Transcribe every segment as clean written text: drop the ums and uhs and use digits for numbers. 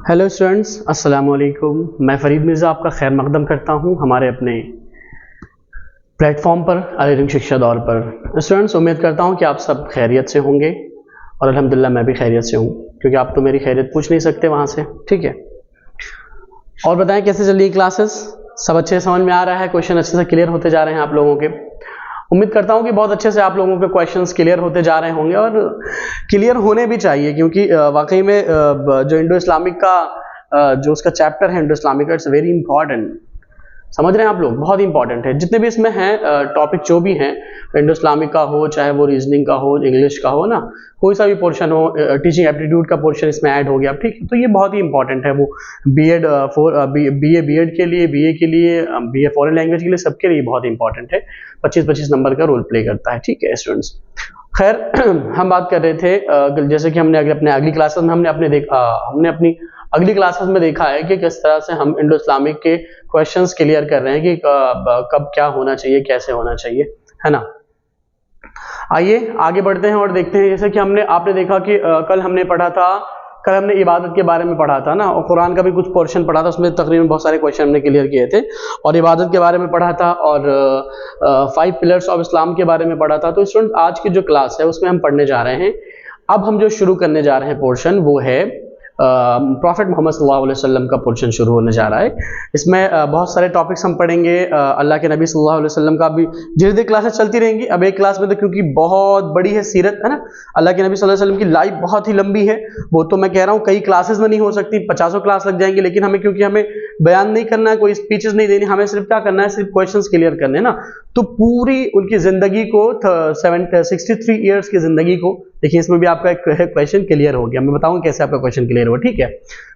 Hello students, अस्सलाम वालेकुम। मैं फरीद मिर्ज़ा आपका खैर मकदम करता हूं हमारे अपने प्लेटफॉर्म पर अलीरंग शिक्षा दौर पर। स्टूडेंट्स, उम्मीद करता हूं कि आप सब खैरियत से होंगे और अल्हम्दुलिल्लाह मैं भी खैरियत से हूं, क्योंकि आप तो मेरी खैरियत पूछ नहीं सकते वहां से। ठीक है, और बताएं कैसे चल रही क्लासेस? सब अच्छे से समझ में आ रहा है? क्वेश्चन अच्छे से क्लियर होते जा रहे हैं आप लोगों के? उम्मीद करता हूं कि बहुत अच्छे से आप लोगों के क्वेश्चंस क्लियर होते जा रहे होंगे, और क्लियर होने भी चाहिए, क्योंकि वाकई में जो इंडो इस्लामिक का जो उसका चैप्टर है इंडो इस्लामिक का, इट्स वेरी इंपॉर्टेंट। समझ रहे हैं आप लोग? बहुत इंपॉर्टेंट है। जितने भी इसमें हैं टॉपिक जो भी हैं, इंडो इस्लामिक का हो, चाहे वो रीजनिंग का हो, इंग्लिश का हो ना, कोई सा भी पोर्शन हो, टीचिंग एप्टीट्यूड का पोर्शन इसमें ऐड हो गया, ठीक है? तो ये बहुत ही इंपॉर्टेंट है। वो बीएड बीएड के लिए, बीए के लिए, बीए फॉरेन लैंग्वेज के लिए, सबके लिए बहुत इंपॉर्टेंट है। 25-25 नंबर का रोल प्ले करता है। ठीक है स्टूडेंट्स, खैर हम बात कर रहे थे जैसे कि हमने अपने अगली क्लासेस में हमने अपनी अगली क्लासेस में देखा है कि किस तरह से हम इंडो इस्लामिक के क्वेश्चंस क्लियर कर रहे हैं कि कब क्या होना चाहिए, कैसे होना चाहिए, है ना। आइए आगे बढ़ते हैं और देखते हैं। जैसे कि आपने देखा कि कल हमने इबादत के बारे में पढ़ा था ना, और कुरान का भी कुछ पोर्शन पढ़ा था, उसमें तकरीबन बहुत सारे क्वेश्चन हमने क्लियर किए थे, और इबादत के बारे में पढ़ा था, और 5 पिलर्स ऑफ इस्लाम के बारे में पढ़ा था। तो स्टूडेंट, आज की जो क्लास है उसमें हम पढ़ने जा रहे हैं। अब हम जो शुरू करने जा रहे हैं पोर्शन, वो है प्रॉफिट मोहम्मद सल्लल्लाहु अलैहि वसल्लम का पोर्शन शुरू होने जा रहा है। इसमें बहुत सारे टॉपिक्स हम पढ़ेंगे। अल्लाह के नबी सल्लल्लाहु अलैहि वसल्लम का भी धीरे धीरे क्लासेस चलती रहेंगी। अब एक क्लास में तो, क्योंकि बहुत बड़ी है सीरत, है ना, अल्लाह के नबी सल्लल्लाहु अलैहि वसल्लम की लाइफ बहुत ही लंबी है। वो तो मैं कह रहा हूँ कई क्लासेस में नहीं हो सकती, 50 क्लास लग जाएंगे। लेकिन हमें, क्योंकि हमें बयान नहीं करना है, कोई स्पीचेस नहीं देनी, हमें सिर्फ क्या करना है, सिर्फ क्वेश्चंस क्लियर करने ना। तो पूरी उनकी जिंदगी को 63 ईयर्स की जिंदगी को देखिए, इसमें भी आपका एक क्वेश्चन क्लियर हो गया। मैं बताऊंगा कैसे आपका क्वेश्चन क्लियर हुआ। ठीक है,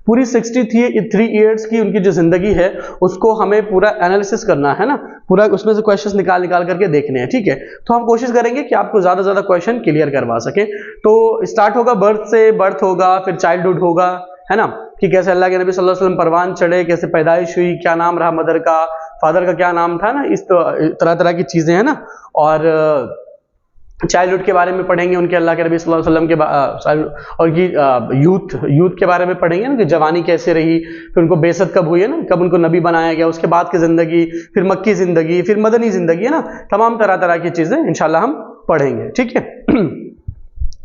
पूरी 63 ईयर्स की उनकी जो जिंदगी है उसको हमें पूरा एनालिसिस करना है ना, पूरा उसमें से क्वेश्चंस निकाल करके देखने हैं। ठीक है, तो हम कोशिश करेंगे कि आपको ज्यादा ज्यादा क्वेश्चन क्लियर करवा सके। तो स्टार्ट होगा बर्थ से, बर्थ होगा, फिर चाइल्डहुड होगा, है ना, कि कैसे अल्लाह के नबी सल्लल्लाहु अलैहि वसल्लम परवान चढ़े, कैसे पैदाइश हुई, क्या नाम रहा मदर का, फादर का क्या नाम था ना, इस तरह तरह की चीजें हैं ना। और चाइल्डहुड के बारे में पढ़ेंगे, उनके अल्लाह के नबी सल्लल्लाहु अलैहि वसल्लम के और की यूथ के बारे में पढ़ेंगे ना, कि जवानी कैसे रही, फिर उनको बेसत कब हुई है ना, कब उनको नबी बनाया गया, उसके बाद की जिंदगी, फिर मक्की जिंदगी, फिर मदनी जिंदगी, है ना, तमाम तरह तरह की चीजें इंशाल्लाह हम पढ़ेंगे। ठीक है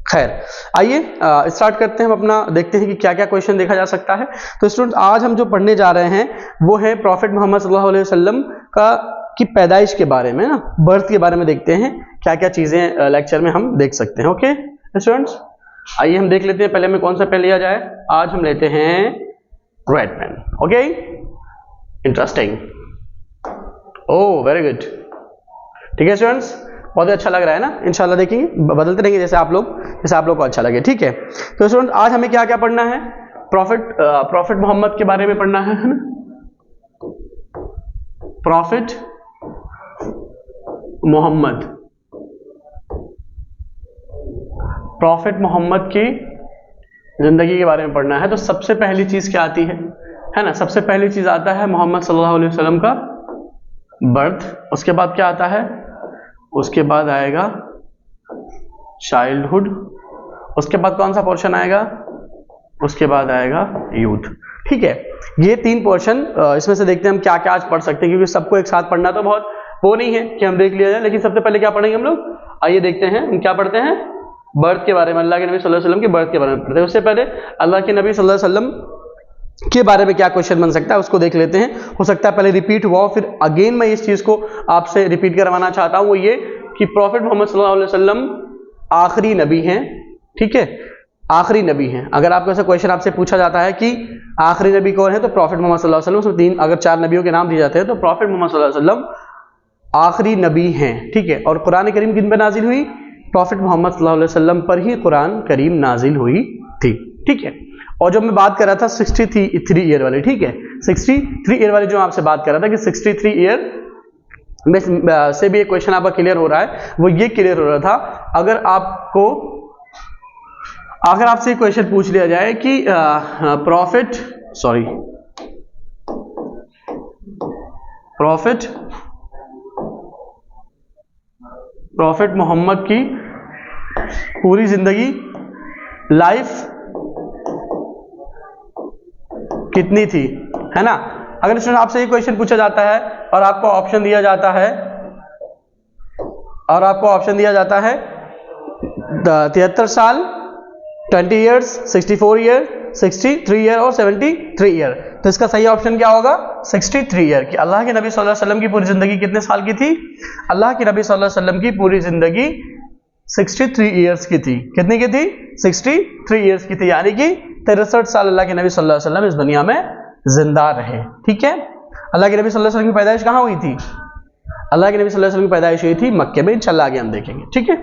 खैर, आइए स्टार्ट करते हैं हम अपना, देखते हैं कि क्या क्या क्वेश्चन देखा जा सकता है। तो स्टूडेंट, आज हम जो पढ़ने जा रहे हैं वो है प्रॉफिट मोहम्मद सल्लल्लाहु अलैहि वसल्लम की पैदाइश के बारे में ना, बर्थ के बारे में देखते हैं क्या क्या चीजें लेक्चर में हम देख सकते हैं। ओके स्टूडेंट्स, आइए हम देख लेते हैं। पहले में कौन सा पेन लिया जाए? आज हम लेते हैं red pen. Okay, interesting, oh very good. ठीक है स्टूडेंट्स, बहुत ही अच्छा लग रहा है ना। इंशाल्लाह देखेंगे, बदलते रहेंगे जैसे आप लोग को अच्छा लगे। ठीक है, तो स्टूडेंट, आज हमें क्या क्या पढ़ना है? प्रॉफिट मोहम्मद के बारे में पढ़ना है ना, प्रॉफिट मोहम्मद की जिंदगी के बारे में पढ़ना है। तो सबसे पहली चीज क्या आती है ना, सबसे पहली चीज आता है मोहम्मद सल्लल्लाहु अलैहि वसल्लम का बर्थ। उसके बाद क्या आता है? उसके बाद आएगा चाइल्डहुड। उसके बाद कौन सा पोर्शन आएगा? उसके बाद आएगा यूथ। ठीक है, ये 3 पोर्शन इसमें से देखते हैं हम क्या क्या आज पढ़ सकते हैं, क्योंकि सबको एक साथ पढ़ना तो बहुत वो नहीं है कि हम देख लिया जाए। लेकिन सबसे पहले क्या पढ़ेंगे हम लोग? आइए देखते हैं हम क्या पढ़ते हैं। बर्थ के बारे में, अल्लाह के नबी सल्लल्लाहु अलैहि वसल्लम के बर्थ के बारे में पढ़ते हैं। उससे पहले अल्लाह के नबी सल्लल्लाहु अलैहि वसल्लम के बारे में क्या क्वेश्चन बन सकता है उसको देख लेते हैं। हो सकता है पहले रिपीट हुआ हो, फिर अगेन मैं इस चीज को आपसे रिपीट करवाना चाहता हूं, वो ये कि प्रॉफिट मोहम्मद सल्लल्लाहु अलैहि वसल्लम आखिरी नबी हैं। ठीक है, आखिरी नबी हैं। अगर आपको ऐसा क्वेश्चन आपसे पूछा जाता है कि आखिरी नबी कौन है, तो प्रॉफिट मोहम्मद सल्लल्लाहु अलैहि वसल्लम। 3 अगर 4 नबियों के नाम दिए जाते हैं तो प्रॉफिट मोहम्मद सल्लल्लाहु अलैहि वसल्लम आखिरी नबी हैं। ठीक है, और कुरान करीम किन पर नाजिल हुई? प्रॉफिट मोहम्मद सल्लल्लाहु अलैहि वसल्लम पर ही कुरान करीम नाजिल हुई थी। ठीक है, और जो मैं बात कर रहा था 63 ईयर वाली, ठीक है, 63 ईयर वाली जो आपसे बात कर रहा था कि 63 ईयर में से भी एक क्वेश्चन आपका क्लियर हो रहा है, वो ये क्लियर हो रहा था, अगर आपसे क्वेश्चन पूछ लिया जाए कि प्रॉफिट मोहम्मद की पूरी जिंदगी, लाइफ कितनी थी, है ना। अगर स्टूडेंट आपसे ये क्वेश्चन पूछा जाता है और आपको ऑप्शन दिया जाता है 73 साल, 20 ईयर्स, 64 ईयर, 63 ईयर और 73 ईयर, तो इसका सही ऑप्शन क्या होगा? 63 ईयर। कि अल्लाह के नबी सल्लल्लाहु अलैहि वसल्लम की पूरी जिंदगी कितने साल की थी? अल्लाह के नबी सल्लल्लाहु अलैहि वसल्लम की पूरी जिंदगी 63 ईयर्स की थी। कितनी की थी? 63 ईयर्स की थी, यानी कि 63 साल अल्लाह के नबी सल्लल्लाहु अलैहि वसल्लम इस दुनिया में जिंदा रहे। ठीक है। अल्लाह के नबी सल्लल्लाहु अलैहि वसल्लम की पैदाइश कहाँ हुई थी? अल्लाह के नबी सल्लल्लाहु अलैहि वसल्लम की पैदाइश हुई थी मक्के में। इंशाल्लाह आगे हम देखेंगे। ठीक है,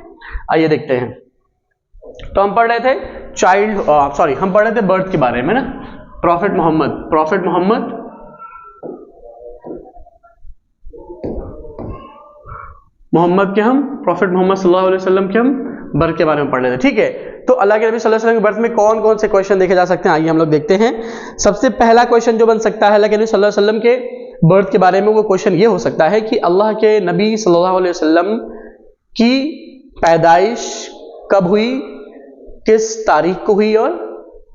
आइए देखते हैं। तो हम पढ़ रहे थे हम पढ़ रहे थे बर्थ के बारे में ना, प्रॉफिट मोहम्मद के हम प्रॉफिट मोहम्मद सल्लल्लाहु अलैहि वसल्लम के हम बर्थ के बारे में पढ़ रहे थे। ठीक है, तो अल्लाह के नबी सल्लल्लाहु अलैहि वसल्लम के बर्थ में कौन कौन से क्वेश्चन देखे जा सकते हैं, आइए हम लोग देखते हैं। सबसे पहला क्वेश्चन जो बन सकता है अल्लाह के नबी सल्लल्लाहु अलैहि वसल्लम के बर्थ के बारे में, वो क्वेश्चन ये हो सकता है कि अल्लाह के नबी सल्लल्लाहु अलैहि वसल्लम की पैदाइश कब हुई, किस तारीख को हुई, और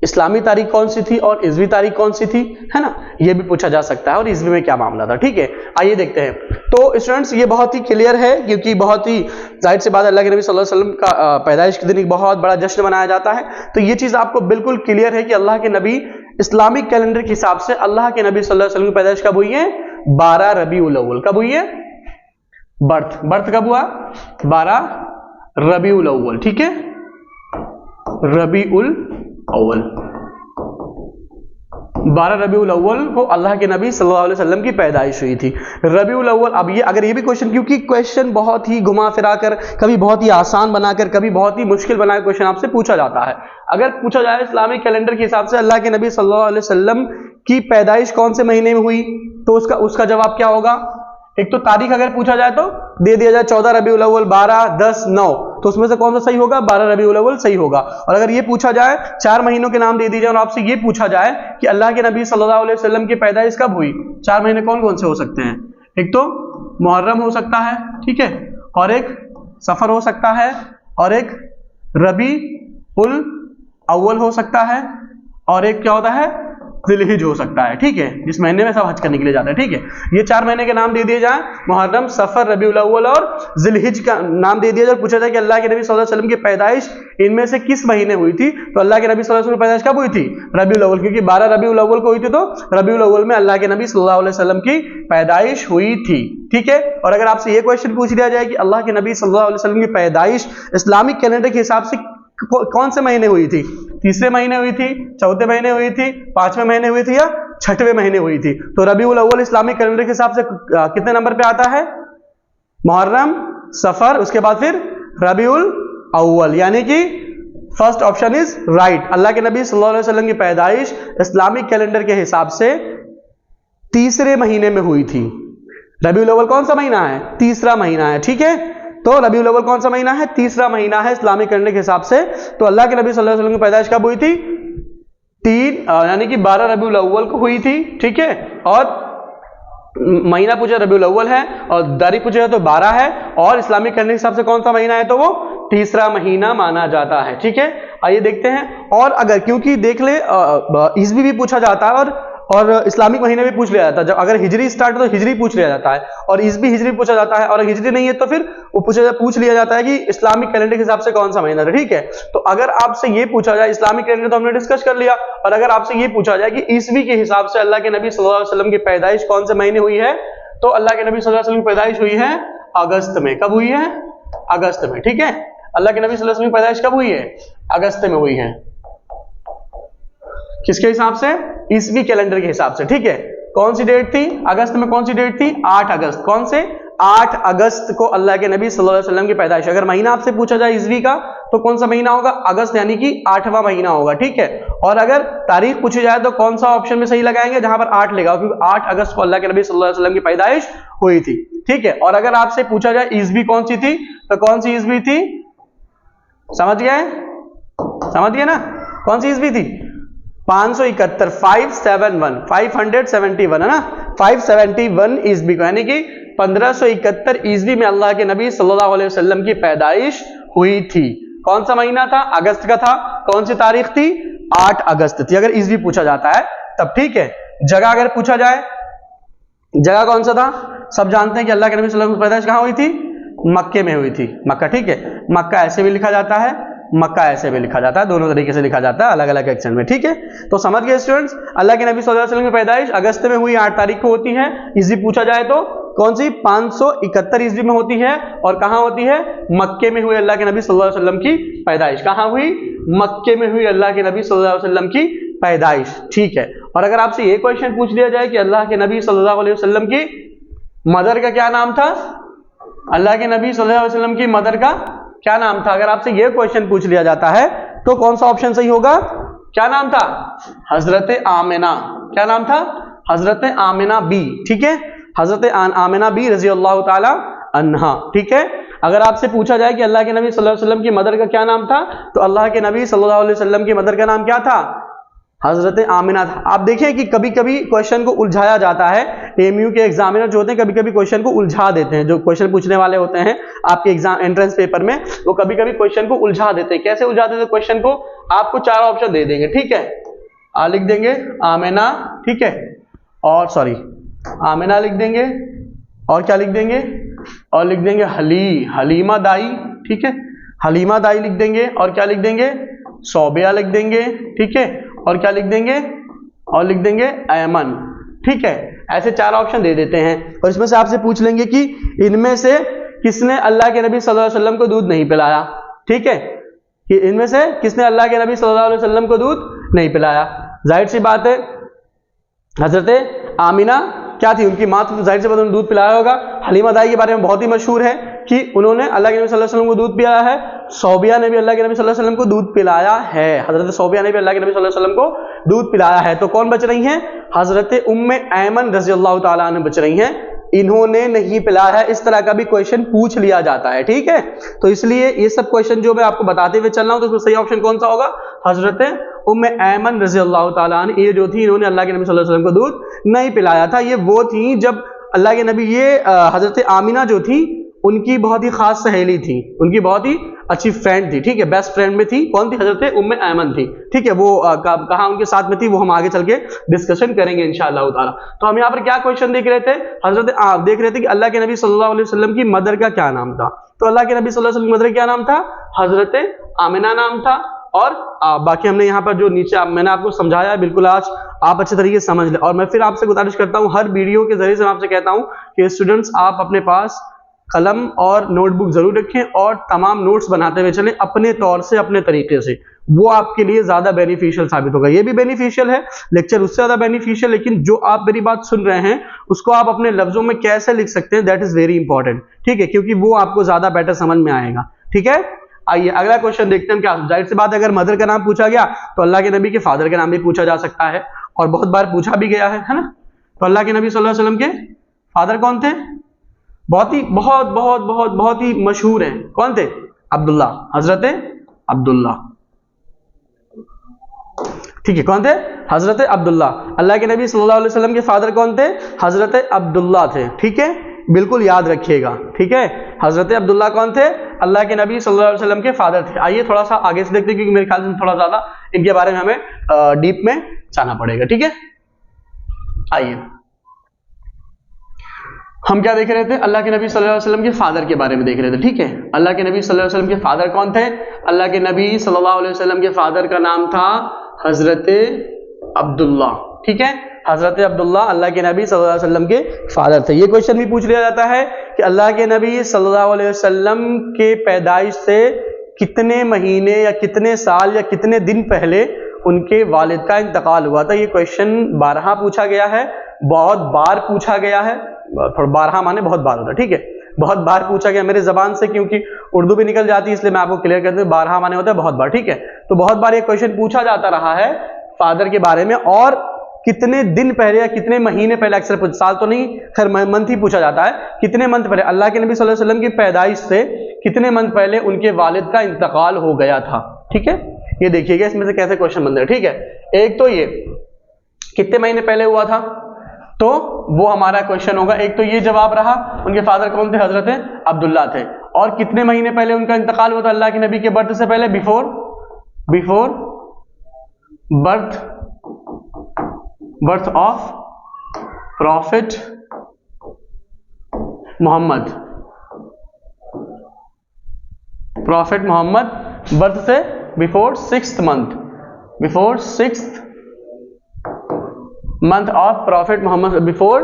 इस्लामी तारीख कौन सी थी और इजवी तारीख कौन सी थी, है ना। ये भी पूछा जा सकता है, और इजवी में क्या मामला था। ठीक है, आइए देखते हैं। तो स्टूडेंट्स ये बहुत ही क्लियर है, क्योंकि बहुत ही जाहिर सी बात, अल्लाह के नबी सल्लल्लाहु अलैहि वसल्लम का पैदाइश के दिन एक बहुत बड़ा जश्न मनाया जाता है। तो ये चीज आपको बिल्कुल क्लियर है कि अल्लाह के नबी इस्लामिक कैलेंडर के हिसाब से अल्लाह के नबी सल्लल्लाहु अलैहि वसल्लम की पैदाइश कब हुई है? 12 रबीउल अव्वल। कब हुई है? बर्थ कब हुआ? 12 रबीउल अव्वल। ठीक है, रबीउल अव्वल, 12 रबीउल अव्वल को अल्लाह के नबी सल्लल्लाहु अलैहि वसल्लम की पैदाइश हुई थी। रबीउल अव्वल, अब ये अगर ये भी क्वेश्चन, क्योंकि क्वेश्चन बहुत ही घुमा फिरा कर, कभी बहुत ही आसान बनाकर, कभी बहुत ही मुश्किल बनाकर क्वेश्चन आपसे पूछा जाता है। अगर पूछा जाए इस्लामिक कैलेंडर के हिसाब से अल्लाह के नबी सल्लल्लाहु अलैहि वसल्लम की पैदाइश कौन से महीने में हुई, तो उसका जवाब क्या होगा? एक तो तारीख अगर पूछा जाए तो दे दिया जाए 14 रबीउल अव्वल, 12, 10, 9, तो उसमें से कौन सा सही होगा? 12 रबीउल अव्वल सही होगा। और अगर ये पूछा जाए 4 महीनों के नाम दे दिए जाए और आपसे ये पूछा जाए कि अल्लाह के नबी सल्लल्लाहु अलैहि वसल्लम की पैदाइश कब हुई, 4 महीने कौन कौन से हो सकते हैं? एक तो मुहर्रम हो सकता है, ठीक है, और एक सफर हो सकता है, और एक रबीउल अव्वल हो सकता है, और एक क्या होता है? जिलहिज हो सकता है। ठीक है, जिस महीने में सब हज करने के लिए जाते हैं। ठीक है, ये 4 महीने के नाम दे दिए जाए, मुहर्रम, सफर, रबीउल अव्वल और जिलहिज का नाम दे दिया जाए, पूछा जाए कि अल्लाह के नबी सल्लल्लाहु अलैहि वसल्लम की पैदाइश इनमें से किस महीने हुई थी, तो अल्लाह के नबी सल्लल्लाहु अलैहि वसल्लम की पैदाइश कब हुई थी? रबीउल अव्वल, क्योंकि 12 रबीउल अव्वल को हुई थी, तो रबीउल अव्वल में अल्लाह के नबी सल्लल्लाहु अलैहि वसल्लम की पैदाइश हुई थी। ठीक है, और अगर आपसे ये क्वेश्चन पूछ लिया जाए कि अल्लाह के नबी सल्लल्लाहु अलैहि वसल्लम की पैदाइश इस्लामिक कैलेंडर के हिसाब से कौन से महीने हुई थी, तीसरे महीने हुई थी, चौथे महीने हुई थी, 5वें महीने हुई थी, या 6वें महीने हुई थी, तो रबीउल अव्वल इस्लामिक कैलेंडर के हिसाब से कितने नंबर पे आता है? मुहर्रम, सफर, उसके बाद फिर रबीउल अव्वल, यानी कि फर्स्ट ऑप्शन इज राइट। अल्लाह के नबी सल्लल्लाहु अलैहि वसल्लम की पैदाइश इस्लामिक कैलेंडर के हिसाब से तीसरे महीने में हुई थी। रबीउल अव्वल कौन सा महीना है? तीसरा महीना है। ठीक है, तो रबीउल अव्वल कौन सा महीना है? तीसरा महीना है इस्लामिक कैलेंडर के हिसाब से। तो अल्लाह के नबी सल्लल्लाहु अलैहि वसल्लम की पैदाइश कब हुई थी? यानी कि 12 रबीउल अव्वल को हुई थी। ठीक है, और महीना पूछा रबीउल अव्वल है, और तारीख पूछा तो 12 है, और इस्लामिक कैलेंडर के हिसाब से कौन सा महीना है, तो वो तीसरा महीना माना जाता है। ठीक है, आइए देखते हैं। और अगर क्योंकि देख ले ईस्वी भी पूछा जाता है, और इस्लामिक महीने भी पूछ लिया जाता है। जब अगर हिजरी स्टार्ट हो तो हिजरी पूछ लिया जाता है, और ईस्वी हिजरी पूछा जाता है, और अगर हिजरी नहीं है तो फिर वो पूछ लिया जाता है कि इस्लामिक कैलेंडर के हिसाब से कौन सा महीना है। ठीक है, तो अगर आपसे ये पूछा जाए, इस्लामिक कैलेंडर तो हमने डिस्कस कर लिया, और अगर आपसे ये पूछा जाए कि ईस्वी के हिसाब से अल्लाह के नबी सल्लल्लाहु अलैहि वसल्लम की पैदाइश कौन से महीने हुई है, तो अल्लाह के नबी सल्लल्लाहु अलैहि वसल्लम की पैदाइश हुई है अगस्त में। कब हुई है? अगस्त में। ठीक है, अल्लाह के नबी सल्लल्लाहु अलैहि वसल्लम की पैदाइश कब हुई है? अगस्त में हुई है। किसके हिसाब से? ईस्वी कैलेंडर के हिसाब से। ठीक है, कौन सी डेट थी अगस्त में? कौन सी डेट थी? 8 अगस्त। कौन से? 8 अगस्त को अल्लाह के नबी सल्लल्लाहु अलैहि वसल्लम की पैदाइश। अगर महीना आपसे पूछा जाए ईस्वी का, तो कौन सा महीना होगा? अगस्त, यानी कि 8वां महीना होगा। ठीक है, और अगर तारीख पूछी जाए तो कौन सा ऑप्शन में सही लगाएंगे? जहां पर 8 लेगा, क्योंकि 8 अगस्त को अल्लाह के नबी सल्लल्लाहु अलैहि वसल्लम की पैदाइश हुई थी। ठीक है, और अगर आपसे पूछा जाए ईस्वी कौन सी थी, तो कौन सी ईस्वी थी? समझ गए ना? कौन सी ईस्वी थी? 571, 571 है ना, 571 ईस्वी को, यानी कि 1571 ईस्वी में अल्लाह के नबी सल्लल्लाहु अलैहि वसल्लम की पैदाइश हुई थी। कौन सा महीना था? अगस्त का था। कौन सी तारीख थी? 8 अगस्त थी, अगर ईस्वी पूछा जाता है तब, ठीक है। जगह अगर पूछा जाए, जगह कौन सा था, सब जानते हैं कि अल्लाह के नबी सल्लल्लाहु अलैहि वसल्लम की पैदाइश कहाँ हुई थी, मक्के में हुई थी, मक्का, ठीक है। मक्का ऐसे भी लिखा जाता है, मक्का ऐसे भी लिखा जाता है, दोनों तरीके से लिखा जाता है, अलग अलग एक्सेंट में, ठीक है। तो समझ गए स्टूडेंट्स, अल्लाह के नबी सल्लल्लाहु अलैहि वसल्लम की पैदाइश अगस्त में हुई, 8 तारीख को होती है। ईस्वी पूछा जाए तो कौन सी, 571 ईस्वी में होती है, और कहां होती है, मक्के में हुई अल्लाह के नबी सल्लल्लाहु अलैहि वसल्लम की पैदाइश। कहां हुई, मक्के में हुई अल्लाह के नबी सल्लल्लाहु अलैहि वसल्लम की पैदाइश, ठीक है। और अगर आपसे ये क्वेश्चन पूछ लिया जाए कि अल्लाह के नबी सल्लल्लाहु अलैहि वसल्लम की मदर का क्या नाम था, अल्लाह के नबी सल्लल्लाहु अलैहि वसल्लम की मदर का क्या नाम था, अगर आपसे यह क्वेश्चन पूछ लिया जाता है तो कौन सा ऑप्शन सही होगा, क्या नाम था, हजरत आमिना। क्या नाम था, हजरत आमिना बी, ठीक है, हजरत आमिना बी रजी अल्लाह ताला अन्हा, ठीक है। अगर आपसे पूछा जाए कि अल्लाह के नबी सल्लल्लाहु अलैहि वसल्लम की मदर का क्या नाम था, तो अल्लाह के नबी सल्लल्लाहु अलैहि वसल्लम की मदर का नाम क्या था, हजरत आमिना था। आप देखें कि कभी कभी क्वेश्चन को उलझाया जाता है, एमयू के एग्जामिनर जो होते हैं कभी कभी क्वेश्चन को उलझा देते हैं, जो क्वेश्चन पूछने वाले होते हैं आपके एग्जाम एंट्रेंस पेपर में, वो कभी कभी क्वेश्चन को उलझा देते हैं। कैसे उलझा देते हैं क्वेश्चन को, आपको 4 ऑप्शन दे देंगे, ठीक है। लिख देंगे आमिना, ठीक है, और सॉरी आमिना लिख देंगे, और क्या लिख देंगे, और लिख देंगे हलीमा दाई, ठीक है, हलीमा दाई लिख देंगे, और क्या लिख देंगे, सौबिया लिख देंगे, ठीक है, और क्या लिख देंगे, और लिख देंगे ऐमन, ठीक है। ऐसे 4 ऑप्शन दे देते हैं, और इसमें से आपसे पूछ लेंगे कि इनमें से किसने अल्लाह के नबी सल्लल्लाहु अलैहि वसल्लम को दूध नहीं पिलाया, ठीक है, कि इनमें से किसने अल्लाह के नबी सल्लल्लाहु अलैहि वसल्लम को दूध नहीं पिलाया। जाहिर सी बात है, हजरत आमिना क्या थी, उनकी माँ, तो जाहिर सी बात उन्होंने दूध पिलाया होगा। हलीमा दाई के बारे में बहुत ही मशहूर है कि उन्होंने अल्लाह के नबी सल्लल्लाहु अलैहि वसल्लम को दूध पिलाया है। सौबिया ने भी अल्लाह के नबी सल्लल्लाहु अलैहि वसल्लम को दूध पिलाया है, हजरत सौबिया ने भी अल्लाह के नबी सल्लल्लाहु अलैहि वसल्लम को दूध पिलाया है। तो कौन बच रही हैं, हजरत उम्मे ऐमन रजी अल्लाह ताला अन्हा बच रही हैं, इन्होंने नहीं पिलाया है। इस तरह का भी क्वेश्चन पूछ लिया जाता है, ठीक है। तो इसलिए ये सब क्वेश्चन जो मैं आपको बताते हुए चल रहा हूं, तो उसमें सही ऑप्शन कौन सा होगा, हजरत उम्मे ऐमन रजी अल्लाह ताला अन्हा, ये जो थी इन्होंने अल्लाह के नबी सल्लल्लाहु अलैहि वसल्लम को दूध नहीं पिलाया था। ये वो थी जब अल्लाह के नबी, ये हजरत आमिना जो थी उनकी बहुत ही खास सहेली थी, उनकी बहुत ही अच्छी फ्रेंड थी, ठीक है, बेस्ट फ्रेंड में थी, कौन थी, हजरत उम्मे ऐमन थी, ठीक है। वो कहाँ उनके साथ में थी वो हम आगे चल के डिस्कशन करेंगे इंशाअल्लाह ताला। तो हम यहाँ पर क्या क्वेश्चन देख रहे थे, देख रहे थे कि अल्लाह के नबी सल्लल्लाहु अलैहि वसल्लम की मदर का क्या नाम था। तो अल्लाह के नबी सल्लल्लाहु अलैहि वसल्लम की मदर का क्या नाम था, हजरत आमिना नाम था। और बाकी हमने यहाँ पर जो नीचे मैंने आपको समझाया है, बिल्कुल आज आप अच्छे तरीके से समझ लें। और मैं फिर आपसे गुजारिश करता हूँ, हर वीडियो के जरिए से मैं आपसे कहता हूँ कि स्टूडेंट्स आप अपने पास कलम और नोटबुक जरूर रखें, और तमाम नोट्स बनाते हुए चलें अपने तौर से, अपने तरीके से, वो आपके लिए ज्यादा बेनिफिशियल साबित होगा। ये भी बेनिफिशियल है, लेक्चर उससे ज्यादा बेनिफिशियल, लेकिन जो आप मेरी बात सुन रहे हैं उसको आप अपने लफ्जों में कैसे लिख सकते हैं, दैट इज वेरी इंपॉर्टेंट, ठीक है, क्योंकि वो आपको ज्यादा बेटर समझ में आएगा, ठीक है। आइए अगला क्वेश्चन देखते हैं। क्या जाहिर सी बात है, अगर मदर का नाम पूछा गया तो अल्लाह के नबी के फादर का नाम भी पूछा जा सकता है, और बहुत बार पूछा भी गया है ना। तो अल्लाह के नबी सल्लल्लाहु अलैहि वसल्लम के फादर कौन थे, बहुत ही मशहूर हैं, कौन थे, अब्दुल्ला, हजरत अब्दुल्ला, ठीक है, कौन थे, हजरत अब्दुल्ला। अल्लाह के नबी सल्लल्लाहु अलैहि वसल्लम के फादर कौन थे, हजरत अब्दुल्ला थे, ठीक है, बिल्कुल याद रखिएगा, ठीक है। हजरत अब्दुल्ला कौन थे, अल्लाह के नबी सल्लल्लाहु अलैहि वसल्लम के फादर थे। आइए थोड़ा सा आगे से देखते हैं, क्योंकि मेरे ख्याल से थोड़ा ज्यादा इनके बारे में हमें डीप में जाना पड़ेगा, ठीक है। आइए हम क्या देख रहे थे, अल्लाह के नबी सल्लल्लाहु अलैहि वसल्लम के फादर के बारे में देख रहे थे, ठीक है। अल्लाह के नबी सल्लल्लाहु अलैहि वसल्लम के फादर कौन थे, अल्लाह के नबी सल्लल्लाहु अलैहि वसल्लम के फादर का नाम था हजरत अब्दुल्ला, ठीक है, हजरत अब्दुल्ला अल्लाह के नबी सल्लल्लाहु अलैहि वसल्लम के फादर थे। ये क्वेश्चन भी पूछ लिया जाता है कि अल्लाह के नबी सल्लल्लाहु अलैहि वसल्लम के पैदाइश से कितने महीने या कितने साल या कितने दिन पहले उनके वालिद का इंतकाल हुआ था। ये क्वेश्चन 12 पूछा गया है, बहुत बार पूछा गया है, थोड़ा 12 माने बहुत बार होता है, ठीक है, बहुत बार पूछा गया मेरे जबान से, क्योंकि उर्दू भी निकल जाती है, इसलिए मैं आपको क्लियर कर दूं, 12 माने होता है बहुत बार, ठीक है। तो बहुत बार ये क्वेश्चन पूछा जाता रहा है फादर के बारे में, और कितने दिन पहले या कितने महीने पहले, अक्सर साल तो नहीं, खैर मंथ ही पूछा जाता है, कितने मंथ पहले अल्लाह के नबी सल्लल्लाहु अलैहि वसल्लम की पैदाइश से कितने मंथ पहले उनके वालिद का इंतकाल हो गया था, ठीक है। ये देखिएगा इसमें से कैसे क्वेश्चन बन रहे, ठीक है। एक तो ये कितने महीने पहले हुआ था, तो वो हमारा क्वेश्चन होगा। एक तो ये जवाब रहा, उनके फादर कौन थे, हजरत अब्दुल्ला थे, और कितने महीने पहले उनका इंतकाल हुआ था अल्लाह के नबी के बर्थ से पहले, before birth birth of prophet Muhammad, prophet Muhammad birth से before 6th month, before 6th month of prophet Muhammad, before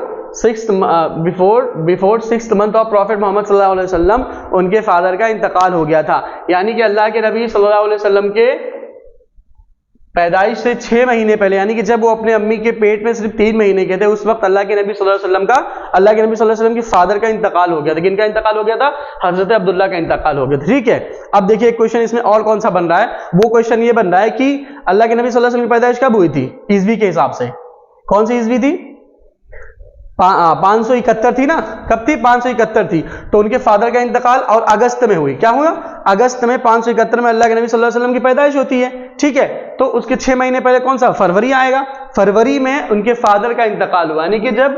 6th month of prophet Muhammad सल्लल्लाहु अलैहि वसल्लम उनके फादर का इंतकाल हो गया था। यानी कि अल्लाह के नबी सल्लल्लाहु अलैहि वसल्लम के पैदाइश से 6 महीने पहले, यानी कि जब वो अपने अम्मी के पेट में सिर्फ 3 महीने के थे, उस वक्त अल्लाह के नबी सल्लल्लाहु अलैहि वसल्लम के फादर का इंतकाल हो गया था। किनका इंतकाल हो गया था? हजरत अब्दुल्ला का इंतकाल हो गया था। ठीक है, अब देखिए एक क्वेश्चन इसमें और कौन सा बन रहा है। वो क्वेश्चन ये बन रहा है कि अल्लाह के नबी सल्लल्लाहु अलैहि वसल्लम की पैदाइश कब हुई थी ईस्वी के हिसाब से? कौन सी ईस्वी थी? 571 थी ना। कब थी? 571 थी। तो उनके फादर का इंतकाल और अगस्त में हुई। क्या हुआ? अगस्त में 571 में अल्लाह के नबी सल्लल्लाहु अलैहि वसल्लम की पैदाइश होती है। ठीक है, तो उसके 6 महीने पहले कौन सा? फरवरी आएगा। फरवरी में उनके फादर का इंतकाल हुआ, यानी कि जब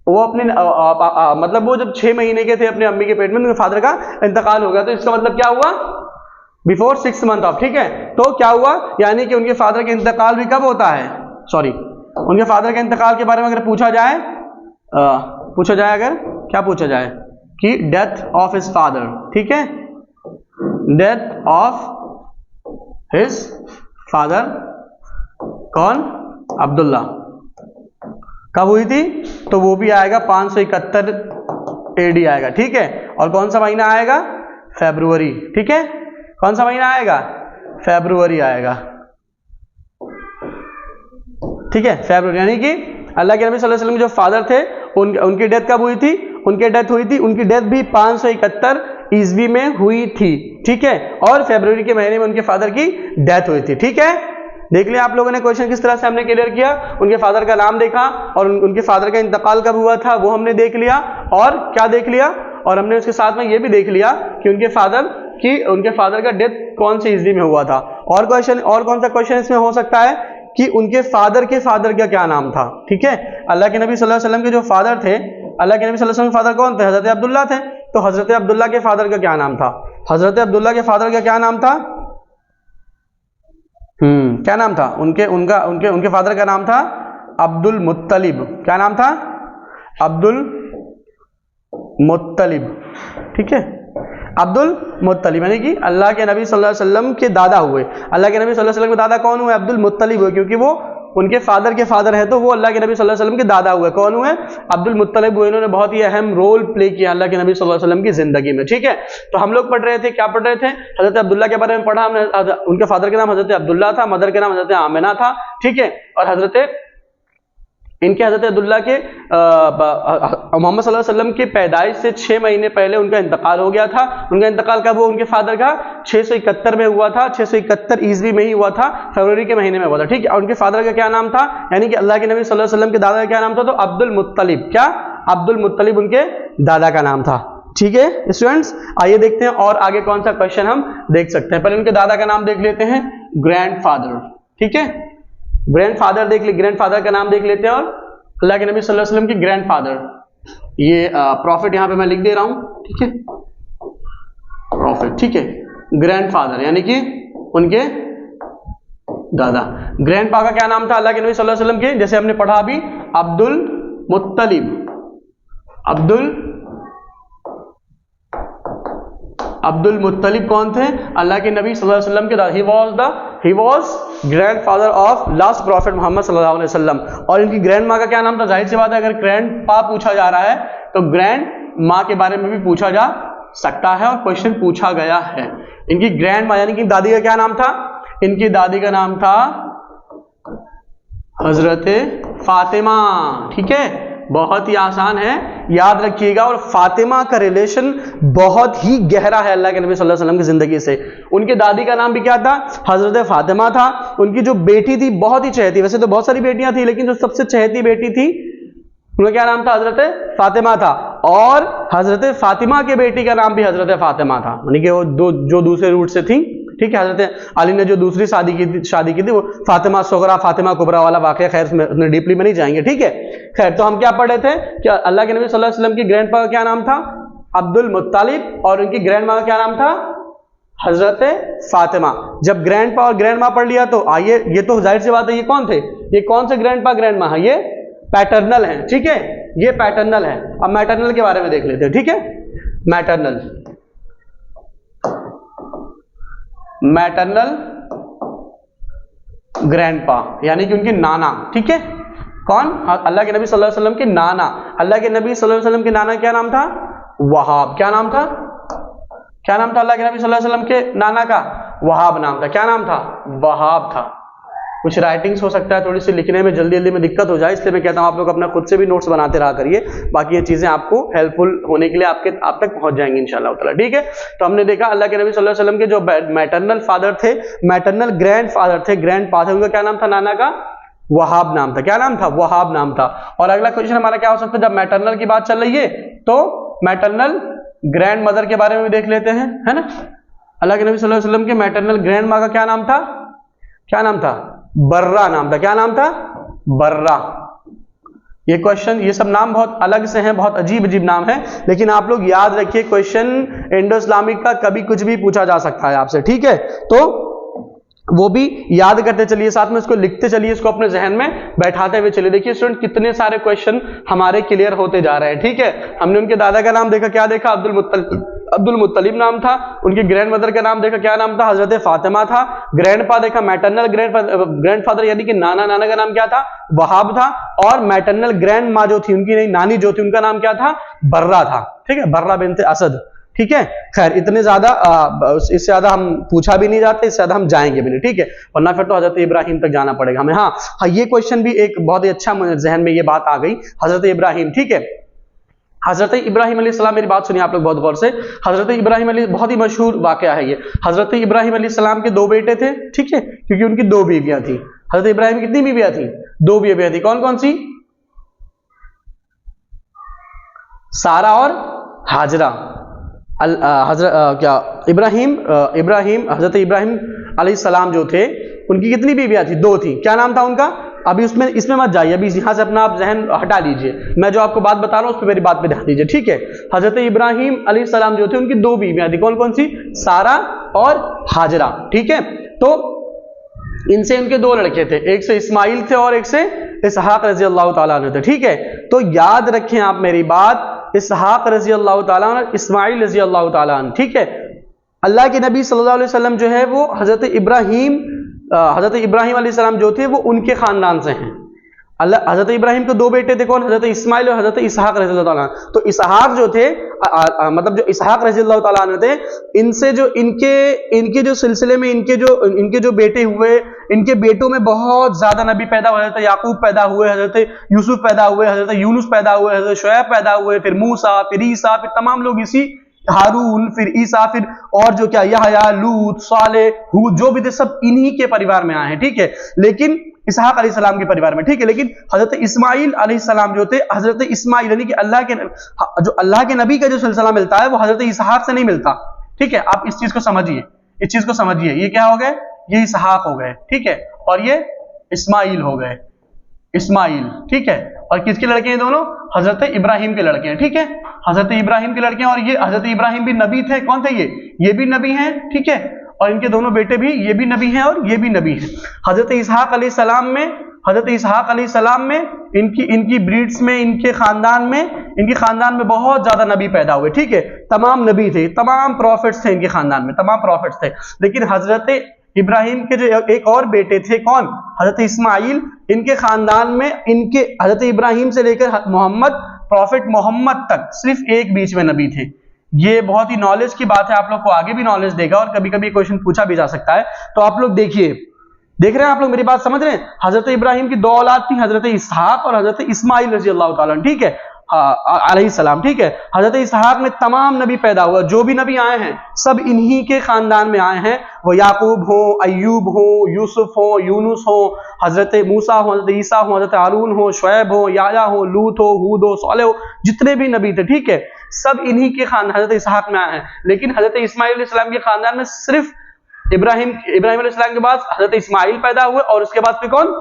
वो अपने मतलब वो जब 6 महीने के थे अपने अम्मी के पेट में, उनके फादर का इंतकाल हो गया। तो इसका मतलब क्या हुआ? Before 6th month of. ठीक है, तो क्या हुआ? यानी कि उनके फादर का इंतकाल भी कब होता है? सॉरी, उनके फादर के इंतकाल के बारे में अगर पूछा जाए अगर क्या पूछा जाए कि डेथ ऑफ हिज फादर। ठीक है, डेथ ऑफ हिज फादर कौन? अब्दुल्ला, कब हुई थी? तो वो भी आएगा 571 AD आएगा। ठीक है, और कौन सा महीना आएगा? फरवरी। ठीक है, कौन सा महीना आएगा? फरवरी आएगा। ठीक है, फरवरी, यानी कि अल्लाह के नबी सल्लल्लाहु अलैहि वसल्लम जो फादर थे उनकी डेथ कब हुई थी? उनकी डेथ भी 571 ईस्वी में हुई थी। ठीक है, और फरवरी के महीने में उनके फादर की डेथ हुई थी। ठीक है, देख लिया आप लोगों ने क्वेश्चन किस तरह से हमने क्लियर किया। उनके फादर का नाम देखा और उनके फादर का इंतकाल कब हुआ था वो हमने देख लिया। और क्या देख लिया? और हमने उसके साथ में ये भी देख लिया कि उनके फादर का डेथ कौन सी ईस्वी में हुआ था। और क्वेश्चन, और कौन सा क्वेश्चन इसमें हो सकता है कि उनके फादर के फादर का क्या नाम था? ठीक है, अल्लाह के नबी सल्लल्लाहु अलैहि वसल्लम के जो फादर थे, अल्लाह के नबी सल्लल्लाहु अलैहि वसल्लम के फादर कौन थे? हजरत अब्दुल्ला थे। तो हजरत अब्दुल्ला के फादर का क्या नाम था? हजरत अब्दुल्ला के फादर का क्या नाम था? क्या नाम था? उनके फादर का नाम था अब्दुल मुत्तलिब। क्या नाम था? अब्दुल मुत्तलिब। ठीक है, अब्दुल मुत्तलिब, यानी कि अल्लाह के नबी सल्लल्लाहु अलैहि वसल्लम के दादा हुए। अल्लाह के नबी सल्लल्लाहु अलैहि वसल्लम के दादा कौन हुए? अब्दुल मुत्तलिब हुए, क्योंकि वो उनके फादर के फादर है, तो वो अल्लाह के नबी सल्लल्लाहु अलैहि वसल्लम के दादा हुए। कौन हुए? अब्दुल मुत्तलिब हुए। इन्होंने बहुत ही अहम रोल प्ले किया अल्लाह के नबी सल्लल्लाहु अलैहि वसल्लम की जिंदगी में। ठीक है, तो हम लोग पढ़ रहे थे, क्या पढ़ रहे थे? हजरत अब्दुल्ला के बारे में पढ़ा हमने। उनके फादर का नाम हजरत अब्दुल्ला था, मदर का नाम हजरत आमिना था। ठीक है, और हजरत अब्दुल्ला के मोहम्मद सल्लल्लाहु अलैहि वसल्लम की पैदाइश से 6 महीने पहले उनका इंतकाल हो गया था। उनका इंतकाल कब हुआ? उनके फादर का 671 में हुआ था, 671 ईस्वी में ही हुआ था, फरवरी के महीने में हुआ था। ठीक है, और उनके फादर का क्या नाम था? यानी कि अल्लाह के नबी सल्लल्लाहु अलैहि वसल्लम के दादा का क्या नाम था? तो अब्दुल मुत्तलिब। क्या? अब्दुल मुत्तलिब उनके दादा का नाम था। ठीक है स्टूडेंट्स, आइए देखते हैं और आगे कौन सा क्वेश्चन हम देख सकते हैं। पहले उनके दादा का नाम देख लेते हैं, ग्रैंडफादर। ठीक है, ग्रैंडफादर ग्रैंडफादर का नाम देख लेते हैं। और अल्लाह के नबी सल्लल्लाहु अलैहि वसल्लम के ग्रैंडफादर, ये प्रॉफिट यहां पे मैं लिख दे रहा हूं। ठीक है, प्रॉफिट। ठीक है, ग्रैंडफादर यानी कि उनके दादा। ग्रैंडपा का क्या नाम था अल्लाह के नबी सल्लल्लाहु अलैहि वसल्लम के? जैसे हमने पढ़ा अभी, अब्दुल मुत्तलिब। अब्दुल मुत्तलिब कौन थे? अल्लाह के नबी सल्लल्लाहु अलैहि वसल्लम के दादा। He was grandfather of last prophet Muhammad सल्लल्लाहु अलैहि वसल्लम। और इनकी ग्रैंड माँ का क्या नाम था? जाहिर सी बात है, अगर ग्रैंड पा पूछा जा रहा है तो ग्रैंड माँ के बारे में भी पूछा जा सकता है, और क्वेश्चन पूछा गया है। इनकी ग्रैंड माँ यानी कि दादी का क्या नाम था? इनकी दादी का नाम था हजरत फातिमा। ठीक है, बहुत ही आसान है, याद रखिएगा। और फातिमा का रिलेशन बहुत ही गहरा है अल्लाह के नबी सल्लल्लाहु अलैहि वसल्लम की जिंदगी से। उनके दादी का नाम भी क्या था? हजरत फातिमा था। उनकी जो बेटी थी बहुत ही चहेती, वैसे तो बहुत सारी बेटियां थी, लेकिन जो सबसे चहेती बेटी थी उनका क्या नाम था? हजरत फातिमा था। और हजरत फातिमा के बेटी का नाम भी हजरत फातिमा था, यानी कि वो जो दूसरे रूट से थी। ठीक है, हजरत अली ने जो दूसरी शादी की थी वो फातिमा सुगरा फातिमा कुबरा वाला वाकया, खैर उसमें डीपली में नहीं जाएंगे। ठीक है, खैर तो हम क्या पढ़ रहे थे कि अल्लाह के नबी सल्लल्लाहु अलैहि वसल्लम की ग्रैंडपा का क्या नाम था? अब्दुल मुत्तलिब। और उनकी ग्रैंड माँ का क्या नाम था? हजरत फातिमा। जब ग्रैंडपा और ग्रैंड माँ पढ़ लिया तो आइए, ये तो जाहिर सी बात है, ये कौन थे? ये कौन से ग्रैंडपा ग्रैंडमा है? ये पैटर्नल है, ठीक है, ये पैटर्नल है। अब मैटरनल के बारे में देख लेते हैं, ठीक है। मैटरनल, मैटरनल ग्रैंडपा यानी कि उनके नाना, ठीक है। कौन? अल्लाह के नबी सल्लल्लाहु अलैहि वसल्लम के नाना। अल्लाह के नबी सल्लल्लाहु अलैहि वसल्लम के नाना क्या नाम था? वहाब। क्या नाम था? क्या नाम था अल्लाह के नबी सल्लल्लाहु अलैहि वसल्लम के नाना का? वहाब नाम था। क्या नाम था? वहाब था। कुछ राइटिंग्स हो सकता है थोड़ी सी लिखने में जल्दी जल्दी में दिक्कत हो जाए, इसलिए मैं कहता हूं आप लोग अपना खुद से भी नोट्स बनाते रहा करिए, बाकी ये चीजें आपको हेल्पफुल होने के लिए आप तक पहुंच जाएंगी इंशाल्लाह ताला, ठीक है। तो हमने देखा अल्लाह के नबी सल्लल्लाहु अलैहि वसल्लम के जो मैटरनल फादर थे, मैटरनल ग्रैंड फादर थे, ग्रैंड फादर, उनका क्या नाम था? नाना का वहाब नाम था। क्या नाम था? वहाब नाम था। और अगला क्वेश्चन हमारा क्या हो सकता है? जब मैटरनल की बात चल रही है तो मैटरनल ग्रैंड मदर के बारे में भी देख लेते हैं, है ना। अल्लाह के नबी सल्लल्लाहु अलैहि वसल्लम के मैटरनल ग्रैंड माँ का क्या नाम था? क्या नाम था? बर्रा नाम था। क्या नाम था? बर्रा। ये क्वेश्चन, ये सब नाम बहुत अलग से हैं, बहुत अजीब अजीब नाम है, लेकिन आप लोग याद रखिए क्वेश्चन इंडो इस्लामिक का कभी कुछ भी पूछा जा सकता है आपसे, ठीक है। तो वो भी याद करते चलिए, साथ में इसको लिखते चलिए, इसको अपने जहन में बैठाते हुए चलिए। देखिए स्टूडेंट कितने सारे क्वेश्चन हमारे क्लियर होते जा रहे हैं, ठीक है। हमने उनके दादा का नाम देखा, क्या देखा? अब्दुल मुत्तलिब नाम था। उनके ग्रैंड मदर का नाम देखा, क्या नाम था? हजरत फातिमा था। ग्रैंडपा देखा, मैटरनल ग्रैंडफादर यानी कि नाना, नाना का नाम क्या था? वहाब था। और मैटरनल ग्रैंड माँ जो थी, उनकी नहीं नानी जो थी, उनका नाम क्या था? बर्रा था, ठीक है, बर्रा बिन्त असद, ठीक है। खैर इतने ज्यादा इससे ज्यादा हम पूछा भी नहीं जाते, इससे ज्यादा हम जाएंगे भी नहीं, ठीक है, वरना फिर तो हजरत इब्राहिम तक जाना पड़ेगा हमें। हाँ, ये क्वेश्चन भी एक बहुत ही अच्छा जहन में ये बात आ गई, हजरत इब्राहिम, ठीक है। हजरत इब्राहिम अलैहिस्सलाम, मेरी बात सुनिए आप लोग बहुत गौर से। हजरत इब्राहिम अलैहि, बहुत ही मशहूर वाकया है ये। हजरत इब्राहिम अलैहिस्सलाम के दो बेटे थे, ठीक है, क्योंकि उनकी दो बीवियां थी। हजरत इब्राहिम कितनी बीवियां थी? दो बीवियां थी। कौन कौन सी? सारा और हाजरा। हजरत इब्राहिम अलैहिस्सलाम जो थे, उनकी कितनी बीवियां थी? दो थी। क्या नाम था उनका? अभी इसमें मत जाइए, अभी यहां से अपना आप जहन हटा लीजिए, मैं जो आपको बात बता रहा हूं उस पर मेरी बात पे ध्यान दीजिए, ठीक है। हजरत इब्राहिम अलैहिस्सलाम जो थे, उनकी दो बीवियां थी। कौन कौन सी? सारा और हाजरा, ठीक है। तो इनसे इनके दो लड़के थे, एक से इस्माइल थे और एक से इसहाक रजी अल्लाह ताला अन्हु थे, ठीक है। तो याद रखें आप मेरी बात, इसहाक रजी अल्लाह ताला अन्हु, इस्माइल रजी अल्लाह ताला अन्हु, ठीक है। अल्लाह के नबी सल्लल्लाहु अलैहि वसल्लम जो है वो हजरत इब्राहिम अलैहिस्सलाम जो थे वो उनके खानदान से हैं। हजरत इब्राहिम के दो बेटे थे, कौन? हजरत इस्माइल और हजरत इसहाक रजी अल्लाह ताला। तो इसहाक जो थे, मतलब जो इसहाक रजी अल्लाह ताला अन्हु थे, इनसे जो इनके जो सिलसिले में इनके जो बेटे हुए, इनके बेटों में बहुत ज्यादा नबी पैदा हुए। हजरत याकूब पैदा हुए, हजरत यूसुफ पैदा हुए, हजरत यूनुस पैदा हुए, हजरत शुएब पैदा हुए, फिर मूसा, फिर ईसा, फिर तमाम लोग इसी हारून, फिर ईसा, फिर और जो क्या यहया, लूत, सालेह, हूद, जो भी थे सब इन्हीं के परिवार में आए हैं, ठीक है। लेकिन इसहाक अलैहिस्सलाम के परिवार में, ठीक है। लेकिन हजरत इस्माइल अलैहिस्सलाम जो थे, हजरत इस्माइल यानी कि अल्लाह के नबी का जो सिलसिला मिलता है वो हजरत इसहाक से नहीं मिलता, ठीक है। आप इस चीज को समझिए, इस चीज को समझिए। ये क्या हो गए? ये इसहाक हो गए, ठीक है, और ये इस्माइल हो गए, इस्माइल, ठीक है। और किसके लड़के हैं दोनों? हजरत इब्राहिम के लड़के हैं, ठीक है, हजरत इब्राहिम के लड़के हैं। और ये हजरत इब्राहिम भी नबी थे। कौन थे ये भी नबी हैं, ठीक है। और इनके दोनों बेटे भी, ये भी नबी हैं और ये भी नबी हैं। हजरत इसहाक अलैहिस्सलाम में इनकी ब्रीड्स में, इनके खानदान में बहुत ज्यादा नबी पैदा हुए, ठीक है। तमाम नबी थे, तमाम प्रॉफिट्स थे इनके खानदान में, तमाम प्रॉफिट्स थे। लेकिन हजरत इब्राहिम के जो एक और बेटे थे, कौन? हजरत इस्माइल, इनके खानदान में हजरत इब्राहिम से लेकर मोहम्मद, प्रॉफिट मोहम्मद तक सिर्फ एक बीच में नबी थे। ये बहुत ही नॉलेज की बात है, आप लोग को आगे भी नॉलेज देगा और कभी कभी क्वेश्चन पूछा भी जा सकता है। तो आप लोग देखिए, देख रहे हैं आप लोग, मेरी बात समझ रहे हैं। हजरत इब्राहिम की दो औलाद थी, हजरत इसहाक और हजरत इस्माइल रजी अल्लाह ताला, ठीक है, अलैहिस्सलाम, ठीक है। हजरत इसहाक में तमाम नबी पैदा हुआ, जो भी नबी आए हैं सब इन्हीं के खानदान में आए हैं। वो याकूब हो, अय्यूब हो, यूसुफ हो, यूनुस हो, हजरत मूसा हो, हजरत ईसा हो, हजरत हारून हो, शुएब हो, याया हो, लूत हो, हूद हो, सालेह हो, जितने भी नबी थे, ठीक है, सब इन्हीं के खानदान हजरत इसहाक में आए हैं। लेकिन हजरत इस्माइल अलैहिस्सलाम के खानदान में सिर्फ इब्राहिम अलैहिस्सलाम के बाद हजरत इस्माइल पैदा हुए और उसके बाद फिर कौन?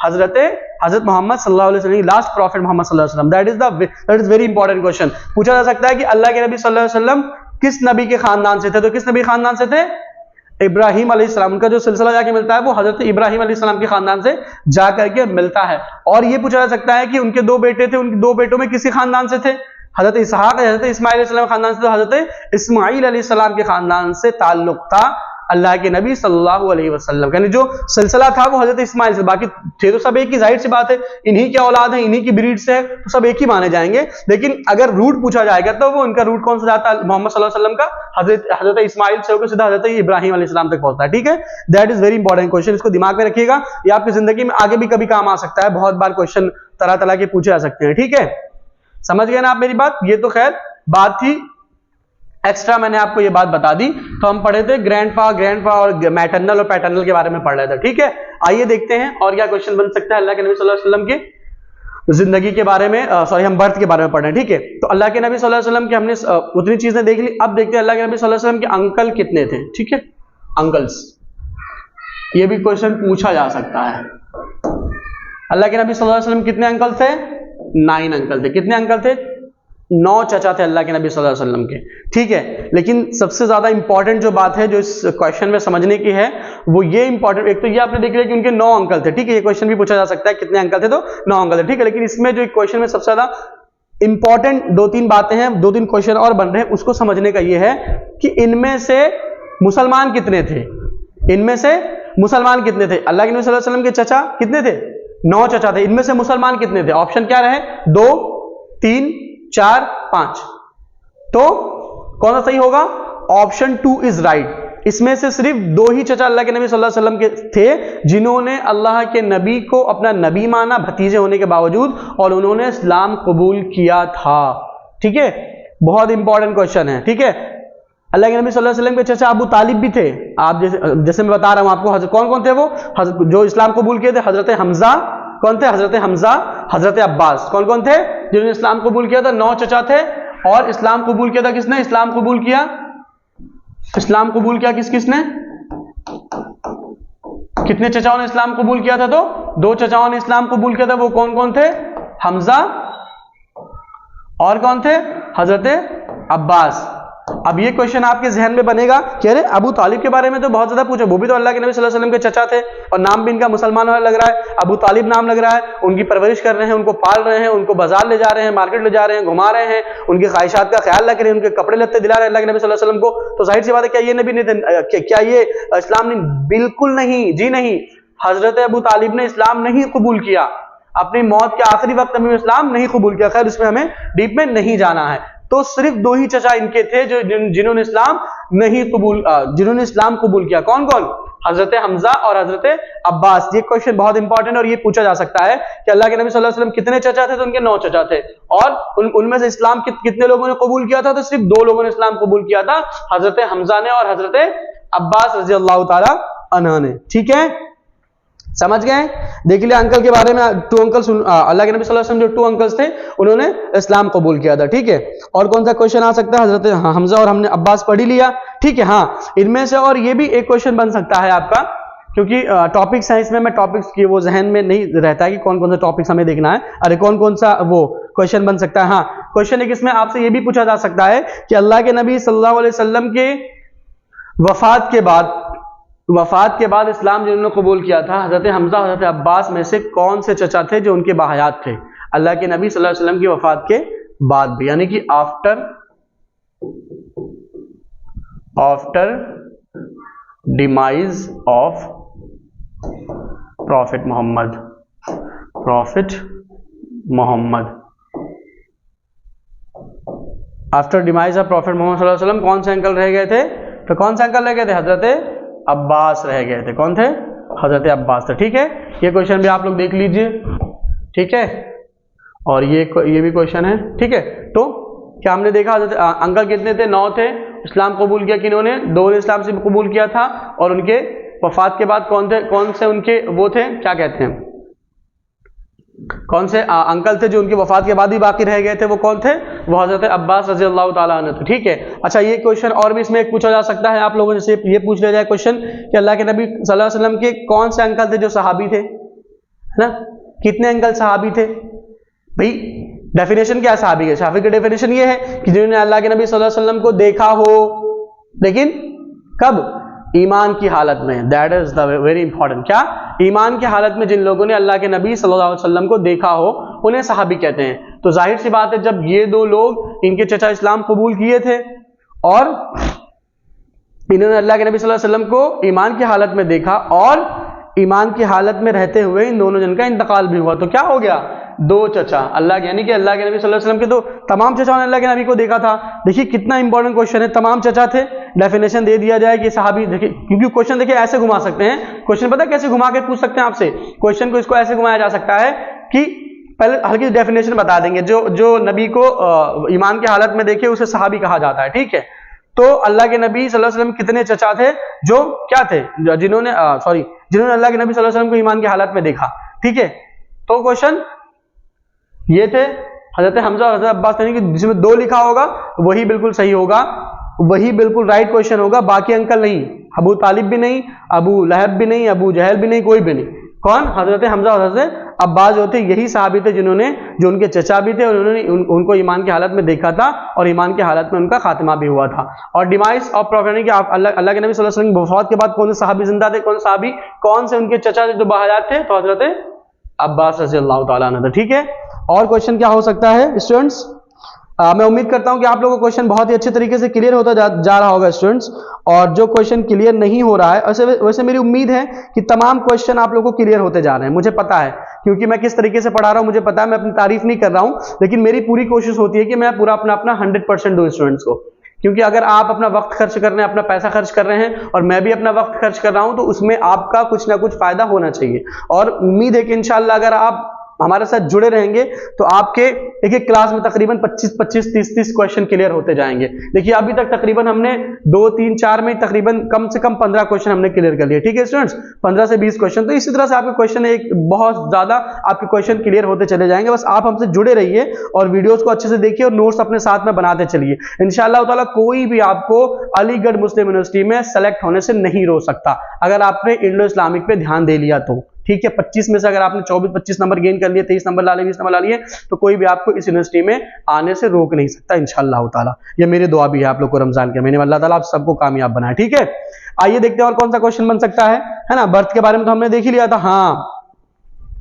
हजरत मोहम्मद सल्लल्लाहु अलैहि वसल्लम, लास्ट प्रॉफिट मोहम्मद सल्लल्लाहु अलैहि वसल्लम। That is very important question. पूछा जा सकता है कि अल्लाह के नबी सल्लल्लाहु अलैहि वसल्लम किस नबी के खानदान से थे? तो किस नबी खानदान से थे? इब्राहिम अलैहिस्सलाम, उनका जो सिलसिला जाके मिलता है वो हजरत इब्राहिम अलैहिस्सलाम के खानदान से जा करके मिलता है। और ये पूछा जा सकता है कि उनके 2 बेटे थे, उनके 2 बेटों में किसी खानदान से थे, हजरत इसहाक हजरत इस्माइल अलैहिस्सलाम खानदान से, तो हजरत इस्माइल अलैहिस्सलाम के खानदान से ताल्लुक था अल्लाह के नबी सल्लल्लाहु अलैहि वसल्लम, यानी जो सिलसिला था वो हजरत इस्माइल से, बाकी थे तो सब एक ही, जाहिर सी बात है इन्हीं के औलाद है, इन्हीं की ब्रीड से है, तो सब एक ही माने जाएंगे। लेकिन अगर रूट पूछा जाएगा तो वो उनका रूट कौन सा जाता है, मोहम्मद सल्लल्लाहु अलैहि वसल्लम का हजरत इस्माइल से होकर सीधा हजरत इब्राहिम अलैहिस्सलाम तक पहुंचता है। ठीक है, that is very important question, इसको दिमाग में रखिएगा, ये आपकी जिंदगी में आगे भी कभी काम आ सकता है, बहुत बार क्वेश्चन तरह तरह के पूछे जा सकते हैं। ठीक है, समझ गए ना आप मेरी बात। ये तो खैर बात थी एक्स्ट्रा, मैंने आपको ये बात बता दी। तो हम पढ़े थे ग्रैंडपा और मैटरनल और पैटर्नल के बारे में पढ़ रहे थे। ठीक है, आइए देखते हैं और क्या क्वेश्चन बन सकता है अल्लाह के नबी सल्लल्लाहु अलैहि वसल्लम के जिंदगी के बारे में, सॉरी हम बर्थ के बारे में पढ़ रहे हैं। ठीक है, तो अल्लाह के नबी सल्लल्लाहु अलैहि वसल्लम के हमने उतनी चीजें देख ली, अब देखते हैं अल्लाह के नबी सल्लल्लाहु अलैहि वसल्लम के अंकल कितने थे। ठीक है, अंकल्स, ये भी क्वेश्चन पूछा जा सकता है। अल्लाह के नबी सल्लल्लाहु अलैहि वसल्लम कितने अंकल थे? 9 अंकल थे। कितने अंकल थे? 9 चचा थे अल्लाह के नबी सल्लल्लाहु अलैहि वसल्लम के। ठीक है, लेकिन सबसे ज्यादा इंपॉर्टेंट जो बात है जो इस क्वेश्चन में समझने की है वो ये इंपॉर्टेंट, एक तो ये आपने देख लिया कि उनके 9 अंकल थे। ठीक है, ये क्वेश्चन भी पूछा जा सकता है कितने अंकल थे, तो 9 अंकल थे। ठीक है, लेकिन इसमें जो एक क्वेश्चन में सबसे ज्यादा इंपॉर्टेंट 2-3 बातें हैं, 2-3 क्वेश्चन और बन रहे हैं, उसको समझने का ये है कि इनमें से मुसलमान कितने थे, इनमें से मुसलमान कितने थे। अल्लाह के नबी सल्लल्लाहु अलैहि वसल्लम के चचा कितने थे? 9 चचा थे। इनमें से मुसलमान कितने थे? ऑप्शन क्या रहे? 2, 3, 4, 5। तो कौन सा सही होगा? Option 2 is right. इसमें से सिर्फ 2 ही चचा अल्लाह के नबी सल्लल्लाहु अलैहि वसल्लम के थे जिन्होंने अल्लाह के नबी को अपना नबी माना भतीजे होने के बावजूद, और उन्होंने इस्लाम कबूल किया था। ठीक है, बहुत इंपॉर्टेंट क्वेश्चन है। ठीक है, अल्लाह के नबी सल्लल्लाहु अलैहि वसल्लम के चचा अबू तालिब भी थे। आप जैसे मैं बता रहा हूं आपको, कौन कौन थे वो जो इस्लाम कबूल किए थे? हजरत हमजा, कौन थे? हजरत हमजा, हजरत अब्बास। कौन कौन थे जिन्होंने इस्लाम कबूल किया था? 9 चचा थे। और इस्लाम कबूल किया था किसने? इस्लाम कबूल किया, इस्लाम कबूल किया किसने? कितने चचाओं ने इस्लाम कबूल किया था? तो 2 चचाओं ने इस्लाम कबूल किया था। वो कौन कौन थे? हमजा और कौन थे? हजरत अब्बास। अब ये क्वेश्चन आपके जहन में बनेगा कि अरे अबू तालिब के बारे में तो बहुत ज्यादा पूछा, वो भी तो अल्लाह के नबी सल्लल्लाहु अलैहि वसल्लम के चचा थे और नाम भी इनका मुसलमान वाला लग रहा है, अबू तालिब नाम लग रहा है। उनकी परवरिश कर रहे हैं, उनको पाल रहे हैं, उनको बाजार ले जा रहे हैं, मार्केट ले जा रहे हैं, घुमा रहे हैं, उनकी ख्वाहिशात का ख्याल रख रहे हैं, उनके कपड़े लत्ते दिला रहे हैं अल्लाह के नबी सल्लल्लाहु अलैहि वसल्लम को। तो जाहिर सी बात है क्या ये नबी नहीं थे? क्या ये इस्लाम नहीं? बिल्कुल नहीं जी नहीं। हजरत अबू तालिब ने इस्लाम नहीं कबूल किया, अपनी मौत के आखिरी वक्त में इस्लाम नहीं कबूल किया। खैर इसमें हमें डीप में नहीं जाना है। तो सिर्फ 2 ही चचा इनके थे जो जिन्होंने इस्लाम नहीं कबूल, जिन्होंने इस्लाम कबूल किया। कौन कौन? हजरत हमजा और हजरत अब्बास। ये क्वेश्चन बहुत इंपॉर्टेंट और ये पूछा जा सकता है कि अल्लाह के नबी सल्लल्लाहु अलैहि वसल्लम कितने चचा थे? तो उनके 9 चचा थे। और उनमें से इस्लाम कितने लोगों ने कबूल किया था? तो सिर्फ 2 लोगों ने इस्लाम कबूल किया था, हजरत हमजा ने और हजरत अब्बास रजी अल्लाह ताला अन्हु ने। ठीक है, समझ गए? देख लिया अंकल के बारे में। 2 अंकल अल्लाह के नबी सल्लल्लाहु अलैहि वसल्लम जो 2 अंकल्स थे उन्होंने इस्लाम कबूल किया था। ठीक है, और कौन सा क्वेश्चन आ सकता है? हजरत हमजा और हमने अब्बास पढ़ ही लिया। ठीक है, हाँ इनमें से, और ये भी एक क्वेश्चन बन सकता है आपका, क्योंकि टॉपिक्स हैं इसमें, मैं टॉपिक्स की वो जहन में नहीं रहता है कि कौन कौन सा टॉपिक्स हमें देखना है। अरे कौन कौन सा वो क्वेश्चन बन सकता है? हाँ, क्वेश्चन एक इसमें आपसे ये भी पूछा जा सकता है कि अल्लाह के नबी सल्लल्लाहु अलैहि वसल्लम के वफात के बाद इस्लाम जिन्होंने कबूल किया था, हजरत हमजा हजरत अब्बास में से कौन से चचा थे जो उनके बाहयात थे अल्लाह के नबी सल्लल्लाहु अलैहि वसल्लम की वफात के बाद भी, यानी कि after demise of prophet Muhammad, after demise of prophet Muhammad सल्लल्लाहु अलैहि वसल्लम कौन से अंकल रह गए थे? तो कौन से अंकल रह गए थे? हजरत अब्बास रह गए थे। कौन थे? हजरत अब्बास थे। ठीक है, ये क्वेश्चन भी आप लोग देख लीजिए। ठीक है, और ये भी क्वेश्चन है। ठीक है, तो क्या हमने देखा हजरत अंकल कितने थे? 9 थे। इस्लाम कबूल किया किन्होंने? 2 ने इस्लाम से कबूल किया था। और उनके वफात के बाद कौन थे? कौन से उनके वो थे, क्या कहते हैं, कौन से अंकल थे जो उनकी वफात के बाद भी बाकी रह गए थे? वो कौन थे? वो हजरत अब्बास रजी अल्लाह ताला अन्हु थे। ठीक है, अच्छा ये क्वेश्चन और भी इसमें एक पूछा जा सकता है आप लोगों से, ये पूछ लिया जाए क्वेश्चन कि अल्लाह के नबी सल्लल्लाहु अलैहि वसल्लम के कौन से अंकल थे जो सहाबी थे, है ना? कितने अंकल सहाबी थे? भाई डेफिनेशन क्या है सहाबी के? सहाबी की डेफिनेशन ये है कि जिन्होंने अल्लाह के नबी सल्लल्लाहु अलैहि वसल्लम को देखा हो, लेकिन कब? ईमान की हालत में, that is the very important. क्या? ईमान की हालत में जिन लोगों ने अल्लाह के नबी सल्लल्लाहु अलैहि वसल्लम को देखा हो उन्हें सहाबी कहते हैं। तो जाहिर सी बात है जब ये दो लोग, इनके चचा इस्लाम कबूल किए थे और इन्होंने अल्लाह के नबी सल्लल्लाहु अलैहि वसल्लम को ईमान की हालत में देखा और ईमान की हालत में रहते हुए इन दोनों जन का इंतकाल भी हुआ, तो क्या हो गया? दो चचा अल्लाह के, यानी कि अल्लाह के नबी सल्लल्लाहु अलैहि वसल्लम के तो तमाम चचाओं ने अल्लाह के नबी को देखा था। देखिए कितना इंपॉर्टेंट क्वेश्चन है, तमाम चचा थे, डेफिनेशन दे दिया जाए कि सहाबी। देखिए क्योंकि क्वेश्चन देखिए ऐसे घुमा सकते हैं, क्वेश्चन पता है कैसे घुमा के पूछ सकते हैं आपसे क्वेश्चन को, इसको ऐसे घुमाया जा सकता है कि पहले हल्की डेफिनेशन बता देंगे, जो नबी को ईमान की हालत में देखे उसे सहाबी कहा जाता है, ठीक है। तो अल्लाह के नबी सल्लल्लाहु अलैहि वसल्लम कितने चचा थे जो क्या थे, जिन्होंने अल्लाह के नबी सल्लल्लाहु अलैहि वसल्लम को ईमान की हालत में देखा, ठीक है। तो क्वेश्चन ये थे हजरत हमजा और हजरत अब्बास, यानी कि जिसमें 2 लिखा होगा वही बिल्कुल सही होगा, वही बिल्कुल राइट क्वेश्चन होगा, बाकी अंकल नहीं, अबू तालिब भी नहीं, अबू लहब भी नहीं, अबू जहल भी नहीं, कोई भी नहीं। कौन? हजरत हमजा और हजरत अब्बास जो थे यही सहाबी थे जो उनके चचा भी थे, उन्होंने उनको ईमान की हालत में देखा था और ईमान की हालत में उनका खात्मा भी हुआ था। और डिमाइस ऑफ प्रॉफिट, यानी कि अल्लाह के नबी सल्लल्लाहु अलैहि वसल्लम की वफात के बाद कौन से सहाबी जिंदा थे, कौन सहाबी, कौन से उनके चचा थे जो बाहयात थे, तो हजरत अब्बास रज़ियल्लाहु ताला अन्हु, ठीक है। और क्वेश्चन क्या हो सकता है स्टूडेंट्स? मैं उम्मीद करता हूं कि आप लोगों को क्वेश्चन बहुत ही अच्छे तरीके से क्लियर होता जा रहा होगा स्टूडेंट्स, और जो क्वेश्चन क्लियर नहीं हो रहा है वैसे मेरी उम्मीद है कि तमाम क्वेश्चन आप लोगों को क्लियर होते जा रहे हैं, मुझे पता है, क्योंकि मैं किस तरीके से पढ़ा रहा हूं मुझे पता है, मैं अपनी तारीफ नहीं कर रहा हूं, लेकिन मेरी पूरी कोशिश होती है कि मैं पूरा अपना 100% दूं स्टूडेंट्स को, क्योंकि अगर आप अपना वक्त खर्च कर रहे हैं, अपना पैसा खर्च कर रहे हैं और मैं भी अपना वक्त खर्च कर रहा हूं, तो उसमें आपका कुछ ना कुछ फायदा होना चाहिए। और उम्मीद है कि इंशाअल्लाह अगर आप हमारे साथ जुड़े रहेंगे तो आपके एक एक क्लास में तकरीबन 25-25, 30-30 क्वेश्चन क्लियर होते जाएंगे। देखिए अभी तक तकरीबन हमने 2, 3, 4 में तकरीबन कम से कम 15 क्वेश्चन हमने क्लियर कर लिए, ठीक है स्टूडेंट्स, 15 से 20 क्वेश्चन। तो इसी तरह से आपके क्वेश्चन एक बहुत ज्यादा आपके क्वेश्चन क्लियर होते चले जाएंगे। बस आप हमसे जुड़े रहिए और वीडियोस को अच्छे से देखिए और नोट्स अपने साथ में बनाते चलिए। इंशाअल्लाह ताला कोई भी आपको अलीगढ़ मुस्लिम यूनिवर्सिटी में सेलेक्ट होने से नहीं रोक सकता अगर आपने इंडो इस्लामिक पे ध्यान दे लिया तो, ठीक है। 25 में से अगर आपने 24-25 नंबर गेन कर लिए, 23 नंबर ला लिए, 20 नंबर ला लिए, तो कोई भी आपको इस यूनिवर्सिटी में आने से रोक नहीं सकता इंशाअल्लाह ताला। ये मेरी दुआ भी है आप लोग को रमजान के महीने में, अल्लाह ताला आप सबको कामयाब बनाए, ठीक है। आइए देखते हैं और कौन सा क्वेश्चन बन सकता है ना। बर्थ के बारे में तो हमने देख ही लिया था। हाँ,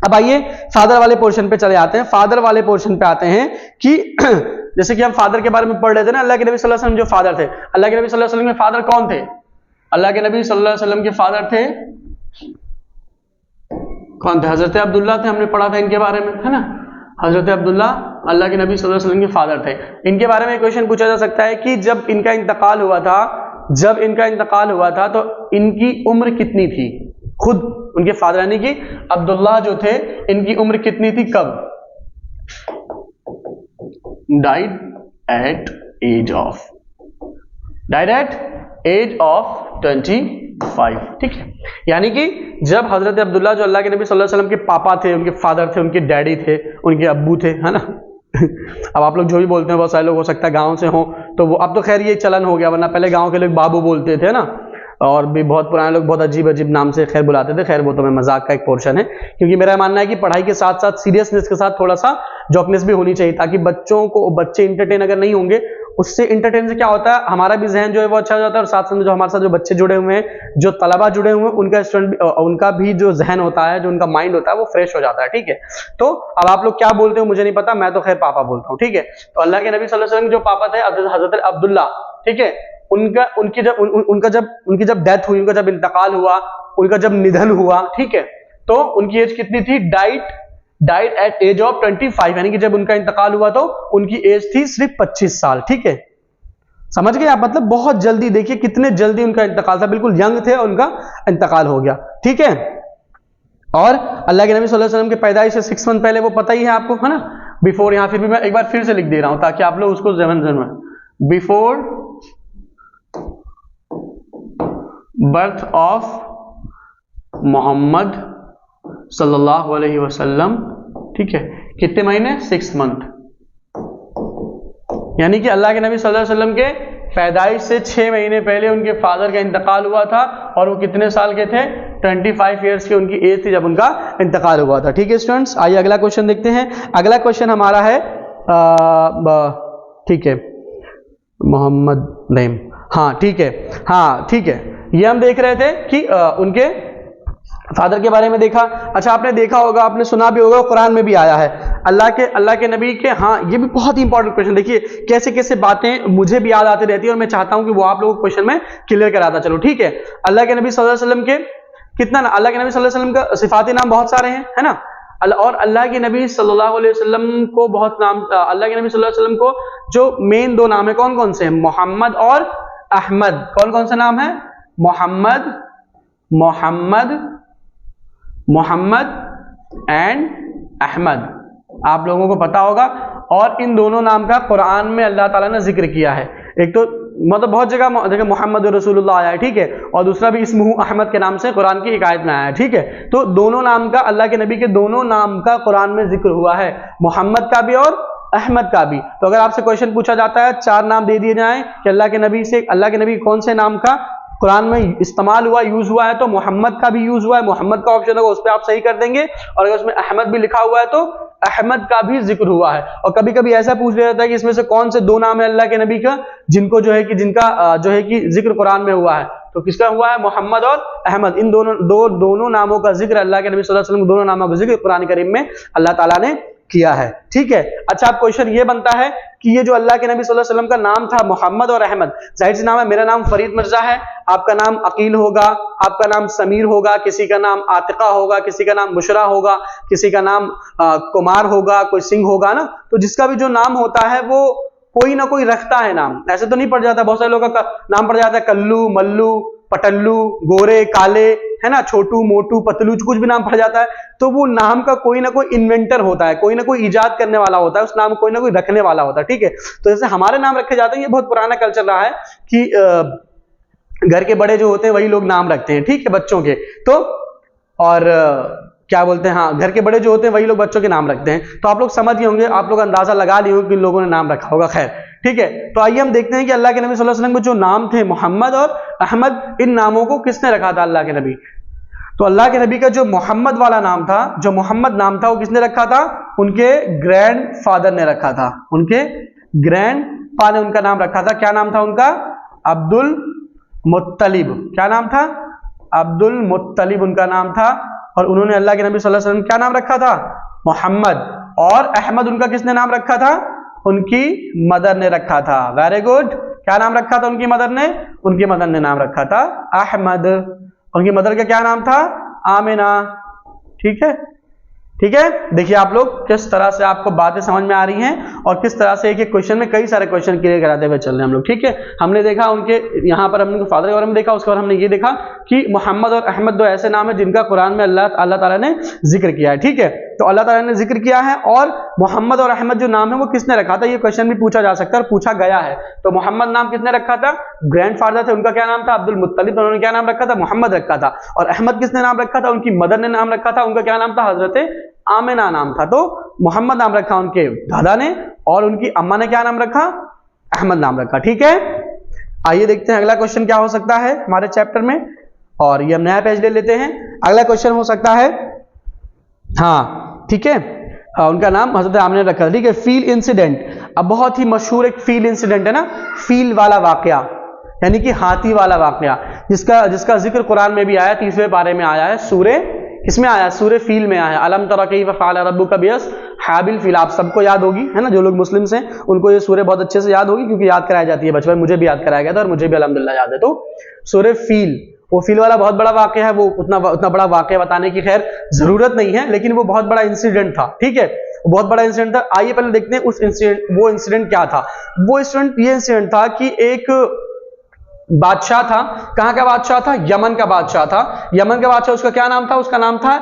अब आइए फादर वाले पोर्शन पे चले आते हैं। फादर वाले पोर्शन पे आते हैं कि जैसे कि हम फादर के बारे में पढ़ रहे थे ना, अल्लाह के नबी सल्लल्लाहु अलैहि वसल्लम जो फादर थे, अल्लाह के नबी सल्लल्लाहु अलैहि वसल्लम के फादर कौन थे? अल्लाह के नबी सल्लल्लाहु अलैहि वसल्लम के फादर थे कौन थे? हजरत अब्दुल्ला थे, हमने पढ़ा था इनके बारे में, है ना। हजरत अब्दुल्ला अल्लाह के नबी सल्लल्लाहु अलैहि वसल्लम के फादर थे। इनके बारे में क्वेश्चन पूछा जा सकता है कि जब इनका इंतकाल हुआ था तो इनकी उम्र कितनी थी? खुद उनके फादर यानी कि अब्दुल्ला जो थे, इनकी उम्र कितनी थी कब? डाइड एट एज ऑफ 25, ठीक है। यानी कि जब हजरत अब्दुल्ला जो अल्लाह के नबी सल्लल्लाहु अलैहि वसल्लम के पापा थे, उनके फादर थे, उनके डैडी थे, उनके अब्बू थे, है ना। अब आप लोग जो भी बोलते हैं, बहुत सारे लोग हो सकता है गांव से हो तो वो, अब तो खैर ये चलन हो गया, वरना पहले गांव के लोग बाबू बोलते थे ना, और भी बहुत पुराने लोग बहुत अजीब अजीब नाम से खैर बुलाते थे। खैर वो तो मैं मजाक का एक पोर्शन है, क्योंकि मेरा मानना है कि पढ़ाई के साथ साथ सीरियसनेस के साथ थोड़ा सा जॉकनेस भी होनी चाहिए, ताकि बच्चे इंटरटेन अगर नहीं होंगे, उससे इंटरटेन से क्या होता है, हमारा भी जहन जो है वो अच्छा हो जाता है, और साथ साथ जो हमारे साथ जो बच्चे जुड़े हुए हैं, जो तलबा जुड़े हुए हैं, उनका भी जो जहन होता है, जो उनका माइंड होता है, वो फ्रेश हो जाता है, ठीक है। तो अब आप लोग क्या बोलते हो मुझे नहीं पता, मैं तो खैर पापा बोलता हूँ, ठीक है। तो अल्लाह के नबी सल्लल्लाहु अलैहि वसल्लम जो पापा थे हजरत अब्दुल्ला, ठीक है, उनकी जब डेथ हुई, उनका जब इंतकाल हुआ, उनका जब निधन हुआ, ठीक है, तो उनकी एज कितनी थी? डाइड एट एज ऑफ 25, यानी कि जब उनका इंतकाल हुआ तो उनकी एज थी सिर्फ 25 साल, ठीक है। समझ गए आप? मतलब बहुत जल्दी, देखिए कितने जल्दी उनका इंतकाल था, बिल्कुल यंग थे और उनका इंतकाल हो गया, ठीक है। और अल्लाह के नबी सल्लल्लाहु अलैहि वसल्लम के पैदाइश से 6 मंथ पहले, वो पता ही है आपको, है ना, बिफोर, यहां फिर भी मैं एक बार फिर से लिख दे रहा हूं ताकि आप लोग उसको जहन बिफोर बर्थ ऑफ मोहम्मद सल्लल्लाहु अलैहि वसल्लम, ठीक है, कितने महीने? 6 मंथ, यानी कि अल्लाह के नबी सल्लल्लाहु अलैहि वसल्लम के पैदाइश से 6 महीने पहले उनके फादर का इंतकाल हुआ था, और वो कितने साल के थे? 25 ईयर्स की उनकी एज थी जब उनका इंतकाल हुआ था, ठीक है स्टूडेंट्स। आइए अगला क्वेश्चन देखते हैं। अगला क्वेश्चन हमारा है, ठीक है, मोहम्मद नेम, हाँ ठीक है, ये हम देख रहे थे कि उनके फादर के बारे में देखा। अच्छा, आपने देखा होगा, आपने सुना भी होगा, कुरान में भी आया है अल्लाह के नबी के। हाँ, ये भी बहुत ही इंपॉर्टेंट क्वेश्चन, देखिए कैसे कैसे बातें मुझे भी याद आती रहती है और मैं चाहता हूं कि वो आप लोगों को क्वेश्चन में क्लियर कराता चलो, ठीक है। अल्लाह के नबी सल्लल्लाहु अलैहि वसल्लम के कितना, अल्लाह के नबी सल्लल्लाहु अलैहि वसल्लम का सिफाती नाम बहुत सारे हैं, है ना। और अल्लाह के नबी सल्लल्लाहु अलैहि वसल्लम को बहुत नाम, अल्लाह के नबी सल्लल्लाहु अलैहि वसल्लम को जो मेन दो नाम है कौन कौन से हैं, मोहम्मद और अहमद। कौन कौन से नाम है, मोहम्मद, मोहम्मद, मोहम्मद एंड अहमद, आप लोगों को पता होगा। और इन दोनों नाम का कुरान में अल्लाह ताला ने जिक्र किया है। एक तो मतलब बहुत जगह देखिए मोहम्मद रसूलुल्लाह आया है, ठीक है, और दूसरा भी इस्मुहु अहमद के नाम से कुरान की एक आयत में आया है, ठीक है। तो दोनों नाम का, अल्लाह के नबी के दोनों नाम का कुरान में जिक्र हुआ है, मोहम्मद का भी और अहमद का भी। तो अगर आपसे क्वेश्चन पूछा जाता है, चार नाम दे दिए जाएं कि अल्लाह के नबी से, अल्लाह के नबी कौन से नाम का कुरान में इस्तेमाल हुआ, यूज हुआ है, तो मोहम्मद का भी यूज हुआ है, मोहम्मद का ऑप्शन होगा उस पर आप सही कर देंगे। और अगर उसमें अहमद भी लिखा हुआ है तो अहमद का भी जिक्र हुआ है। और कभी कभी ऐसा पूछ लिया जाता है कि इसमें से कौन से दो नाम है अल्लाह के नबी का जिनको जो है कि जिनका जो है कि जिक्र कुरान में हुआ है, तो किसका हुआ है, मोहम्मद और अहमद। इन दोनों नामों का जिक्र, अल्लाह के नबी सल्लल्लाहु अलैहि वसल्लम दोनों नामों का जिक्र कुरान करीम में अल्लाह ताला ने किया है, ठीक है। अच्छा, अब क्वेश्चन ये बनता है कि ये जो अल्लाह के नबी सल्लल्लाहु अलैहि वसल्लम का नाम था मोहम्मद और अहमद, जाहिर सी नाम है, मेरा नाम फरीद मिर्जा है, आपका नाम अकील होगा, आपका नाम समीर होगा, किसी का नाम आतिका होगा, किसी का नाम बुशरा होगा, किसी का नाम कुमार होगा, कोई सिंह होगा ना। तो जिसका भी जो नाम होता है वो कोई ना कोई रखता है नाम, ऐसे तो नहीं पड़ जाता। बहुत सारे लोगों का नाम पड़ जाता है कल्लू, मल्लू, पटल्लू, गोरे, काले, है ना, छोटू, मोटू, पतलू, कुछ भी नाम पड़ जाता है। तो वो नाम का कोई ना कोई इन्वेंटर होता है, कोई ना कोई इजाद करने वाला होता है, उस नाम को कोई ना कोई रखने वाला होता है, ठीक है। तो जैसे हमारे नाम रखे जाते हैं, ये बहुत पुराना कल्चर रहा है कि घर के बड़े जो होते हैं वही लोग नाम रखते हैं, ठीक है, बच्चों के। तो और क्या बोलते हैं, हाँ, घर के बड़े जो होते हैं वही लोग बच्चों के नाम रखते हैं। तो आप लोग समझ गए होंगे, आप लोग अंदाजा लगा लिए होंगे कि लोगों ने नाम रखा होगा, खैर, ठीक है। तो आइए हम देखते हैं कि अल्लाह के नबी सल्लल्लाहु अलैहि वसल्लम के जो नाम थे मोहम्मद और अहमद, इन नामों को किसने रखा था अल्लाह के नबी। तो अल्लाह के नबी का जो मोहम्मद वाला नाम था, जो मोहम्मद नाम था, वो किसने रखा था, उनके ग्रैंड फादर ने रखा था, उनके ग्रैंड पा ने उनका नाम रखा था। क्या नाम था उनका, अब्दुल मुत्तलिब। क्या नाम था, अब्दुल मुत्तलिब उनका नाम था। और उन्होंने अल्लाह के नबी सल्लल्लाहु अलैहि वसल्लम क्या नाम रखा था, मोहम्मद। और अहमद उनका किसने नाम रखा था, उनकी मदर ने रखा था। Very good. क्या नाम रखा था उनकी मदर ने, उनकी मदर ने नाम रखा था अहमद। उनकी मदर का क्या नाम था, आमिना, ठीक है, ठीक है। देखिए आप लोग किस तरह से आपको बातें समझ में आ रही हैं और किस तरह से एक एक क्वेश्चन में कई सारे क्वेश्चन क्लियर कराते हुए चल रहे हैं हम लोग, ठीक है। हमने देखा उनके यहाँ पर हमने फादर के बारे में देखा, उसके बाद हमने ये देखा कि मोहम्मद और अहमद दो ऐसे नाम है जिनका कुरान में अल्लाह ताला ने जिक्र किया है, ठीक है। तो अल्लाह ताला ने जिक्र किया है और मोहम्मद और अहमद जो नाम है वो किसने रखा था, ये क्वेश्चन भी पूछा जा सकता है और पूछा गया है। तो मोहम्मद नाम किसने रखा था, ग्रैंडफादर थे, उनका क्या नाम था, अब्दुल मुत्तलिब, उन्होंने क्या नाम रखा था, मोहम्मद रखा था। और अहमद किसने नाम रखा था, उनकी मदर ने नाम रखा था, उनका क्या नाम था, हजरत आमिना नाम था। तो मोहम्मद नाम रखा उनके दादा ने और उनकी अम्मा ने क्या नाम रखा, अहमद नाम रखा, ठीक है। आइए देखते हैं अगला क्वेश्चन क्या हो सकता है हमारे चैप्टर में, और ये हम नया पेज ले लेते हैं। अगला क्वेश्चन हो सकता है, हाँ ठीक है, उनका नाम हजरत आमिना ने रखा, ठीक है। फील इंसिडेंट, अब बहुत ही मशहूर एक फील इंसिडेंट है ना, फील वाला वाकया, यानी कि हाथी वाला वाकया, जिसका जिक्र कुरान में भी आया, 30वें पारे में आया है, सूरे किसमें आया, सूरे फील में आया। अलम तरा कैफ फ़अल रब्बुका बिअस्हाबिल फील, आप सबको याद होगी, है ना, जो लोग मुस्लिम हैं उनको ये सूरे बहुत अच्छे से याद होगी क्योंकि याद कराई जाती है बचपन, मुझे भी याद कराया गया था और मुझे भी अल्हम्दुलिल्लाह याद है। तो सूरे फील, वो फील वाला बहुत बड़ा वाकया है, वो उतना बड़ा वाकया बताने की खैर जरूरत नहीं है, लेकिन वो बहुत बड़ा इंसिडेंट था, ठीक है, बहुत बड़ा इंसिडेंट था। आइए पहले देखते हैं उस इंसिडेंट, वो इंसिडेंट क्या था। वो इंसिडेंट था कि एक बादशाह था, कहां का बादशाह था, यमन का बादशाह था। यमन का बादशाह, उसका क्या नाम था, उसका नाम था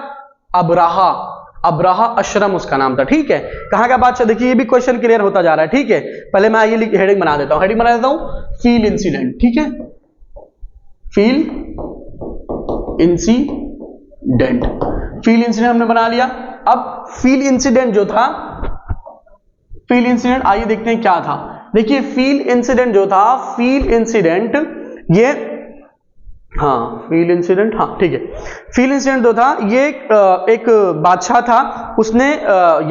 अब्राहा अशरम उसका नाम था, ठीक है। कहां का बादशाह, देखिए ये भी क्वेश्चन क्लियर होता जा रहा है, ठीक है। पहले मैं ये हेडिंग बना देता हूं, फील इंसिडेंट, ठीक है, फील इंसिडेंट हमने बना लिया। अब फील इंसिडेंट जो था, फील इंसिडेंट आइए देखते हैं क्या था। देखिए फील इंसिडेंट जो था, फील इंसिडेंट ये, हाँ फील इंसिडेंट, हाँ ठीक है। फील इंसिडेंट जो था ये एक बादशाह था, उसने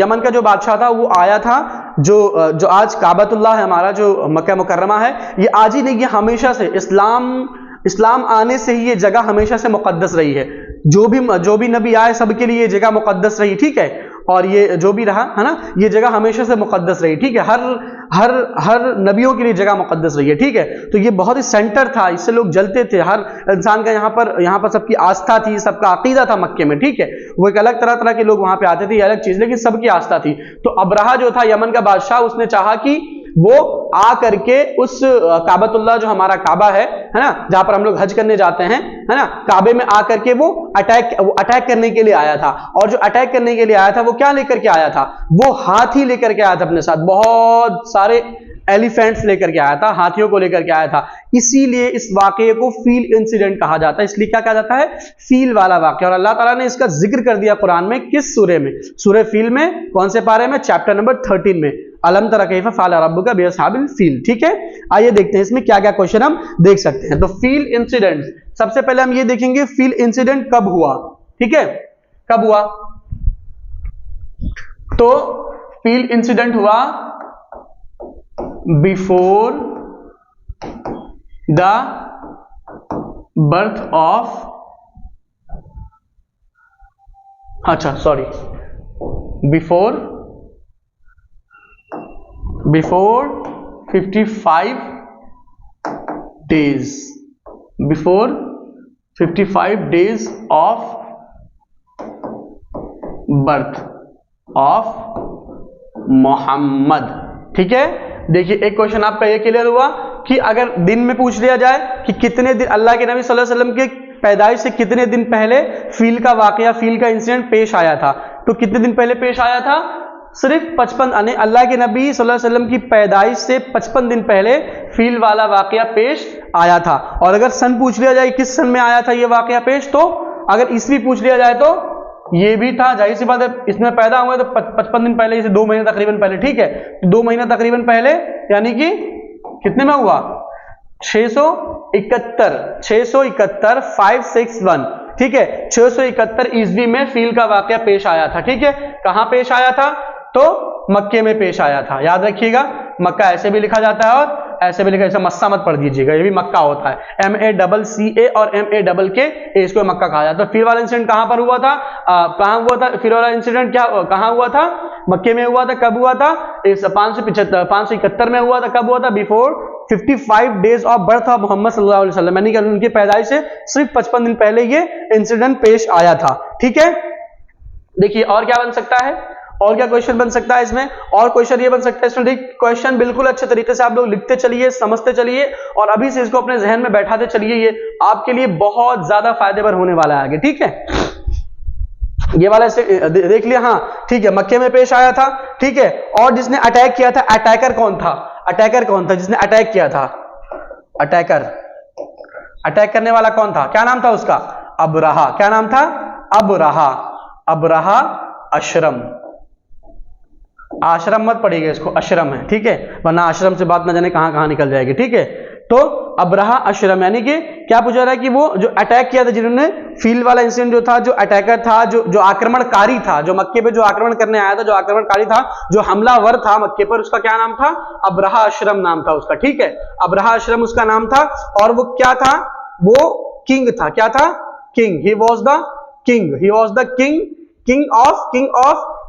यमन का जो बादशाह था वो आया था, जो आज काबतुल्लाह है हमारा, जो मक्का मुकर्रमा है, ये आज ही नहीं, ये हमेशा से इस्लाम इस्लाम आने से ही ये जगह हमेशा से मुकद्दस रही है। जो भी नबी आए सबके लिए ये जगह मुकद्दस रही, ठीक है। और ये जो भी रहा है ना, ये जगह हमेशा से मुकद्दस रही, ठीक है। हर नबियों के लिए जगह मुकद्दस रही है, ठीक है। तो ये बहुत ही सेंटर था, इससे लोग जलते थे, हर इंसान का यहाँ पर सबकी आस्था थी, सबका अकीदा था मक्के में, ठीक है। वो एक अलग तरह के लोग वहां पे आते थे, ये अलग चीज, लेकिन सबकी आस्था थी। तो अबरहा जो था यमन का बादशाह, उसने चाहा कि वो आ करके उस काबतुल्लाह, जो हमारा काबा है ना, जहां पर हम लोग हज करने जाते हैं, है ना, काबे में आ करके वो अटैक करने के लिए आया था। और जो अटैक करने के लिए आया था वो क्या लेकर के आया था? वो हाथी लेकर के आया था अपने साथ, बहुत सारे एलिफेंट्स लेकर के आया था, हाथियों को लेकर के आया था। इसीलिए इस वाकये को फील इंसिडेंट कहा जाता है। इसलिए क्या कहा जाता है? फील वाला वाकया। और अल्लाह ताला ने इसका जिक्र कर दिया कुरान में, किस सूरे में? सूरे फील में। कौन से पारे में? चैप्टर नंबर 13 में, अलम तरा कैफ़ फ़अल रब्बुका बिअस्हाबिल फील, ठीक है। आइए देखते हैं इसमें क्या क्या क्वेश्चन हम देख सकते हैं। तो फील इंसिडेंट, सबसे पहले हम ये देखेंगे फील इंसिडेंट कब हुआ, ठीक है, कब हुआ? तो फील इंसिडेंट हुआ बिफोर द बर्थ ऑफ, अच्छा sorry, before 55 days, before 55 days of birth of Muhammad, ठीक है। देखिए एक क्वेश्चन आपका ये क्लियर हुआ कि अगर दिन में पूछ लिया जाए कि कितने दिन अल्लाह के नबी सल्लल्लाहु अलैहि वसल्लम के पैदाइश से कितने दिन पहले फील का वाकया, फील का इंसिडेंट पेश आया था, तो कितने दिन पहले पेश आया था? सिर्फ 55, यानी अल्लाह के नबी सल्लल्लाहु अलैहि वसल्लम की पैदाइश से 55 दिन पहले फील वाला वाकया पेश आया था। और अगर सन पूछ लिया जाए किस सन में आया था ये वाकया पेश, तो अगर ईस्वी पूछ लिया जाए तो ये भी था, जाहिर सी बात है, इसमें पैदा हुए तो 55 दिन पहले, इसे 2 महीने तकरीबन पहले, ठीक है। 2 महीना तकरीबन पहले, यानी कि कितने में हुआ? 671 561, ठीक है। 671 ईस्वी में फील का वाकया पेश आया था, ठीक है। कहां पेश आया था? तो मक्के में पेश आया था। याद रखिएगा, मक्का ऐसे भी लिखा जाता है और ऐसे भी लिखा, ऐसे मस्सा मत पढ़ दीजिएगा, ये भी मक्का होता है, MACCA और MAKK, इसको मक्का कहा जाता है। फील वाला इंसिडेंट कहां पर हुआ था? कहां हुआ था फील वाला इंसिडेंट? क्या कहां हुआ था? मक्के में हुआ था। कब हुआ था? इस 571 में हुआ था। कब हुआ था? Before 55 days of birth of Muhammad सल्लल्लाहु अलैहि वसल्लम, यानी कि उनकी पैदाइश से सिर्फ 55 दिन पहले ये इंसिडेंट पेश आया था, ठीक है। देखिए और क्या बन सकता है, और क्या क्वेश्चन बन सकता है इसमें? और क्वेश्चन ये बन सकता है इसमें, क्वेश्चन बिल्कुल अच्छे तरीके से आप लोग लिखते चलिए, समझते चलिए और अभी से इसको अपने जहन में बैठाते चलिए, ये आपके लिए बहुत ज्यादा फायदेमंद होने वाला है आगे, ठीक है। ये वाला देख लिया, हाँ ठीक है, मक्के में पेश आया था, ठीक है। और जिसने अटैक किया था, अटैकर कौन था? अटैकर कौन था जिसने अटैक किया था? अटैक करने वाला कौन था? क्या नाम था उसका? अबरहा। क्या नाम था? अबरहा अशरम। आश्रम मत पढ़िएगा इसको, अशरम है, ठीक है, वरना आश्रम से बात न जाने कहां कहां निकल जाएगी, ठीक है। तो अबरहा अशरम, यानी कि क्या पूछा रहा है कि वो जो अटैक किया था, जिन्होंने फील वाला इंसिडेंट जो था, जो अटैकर था, जो आक्रमणकारी था, जो मक्के पे जो आक्रमण करने आया था, जो आक्रमणकारी था, जो हमलावर था मक्के पर, उसका क्या नाम था? अबरहा अशरम नाम था उसका, ठीक है। अबरहा अशरम उसका नाम था। और वो क्या था? वो किंग था। क्या था? King. He was the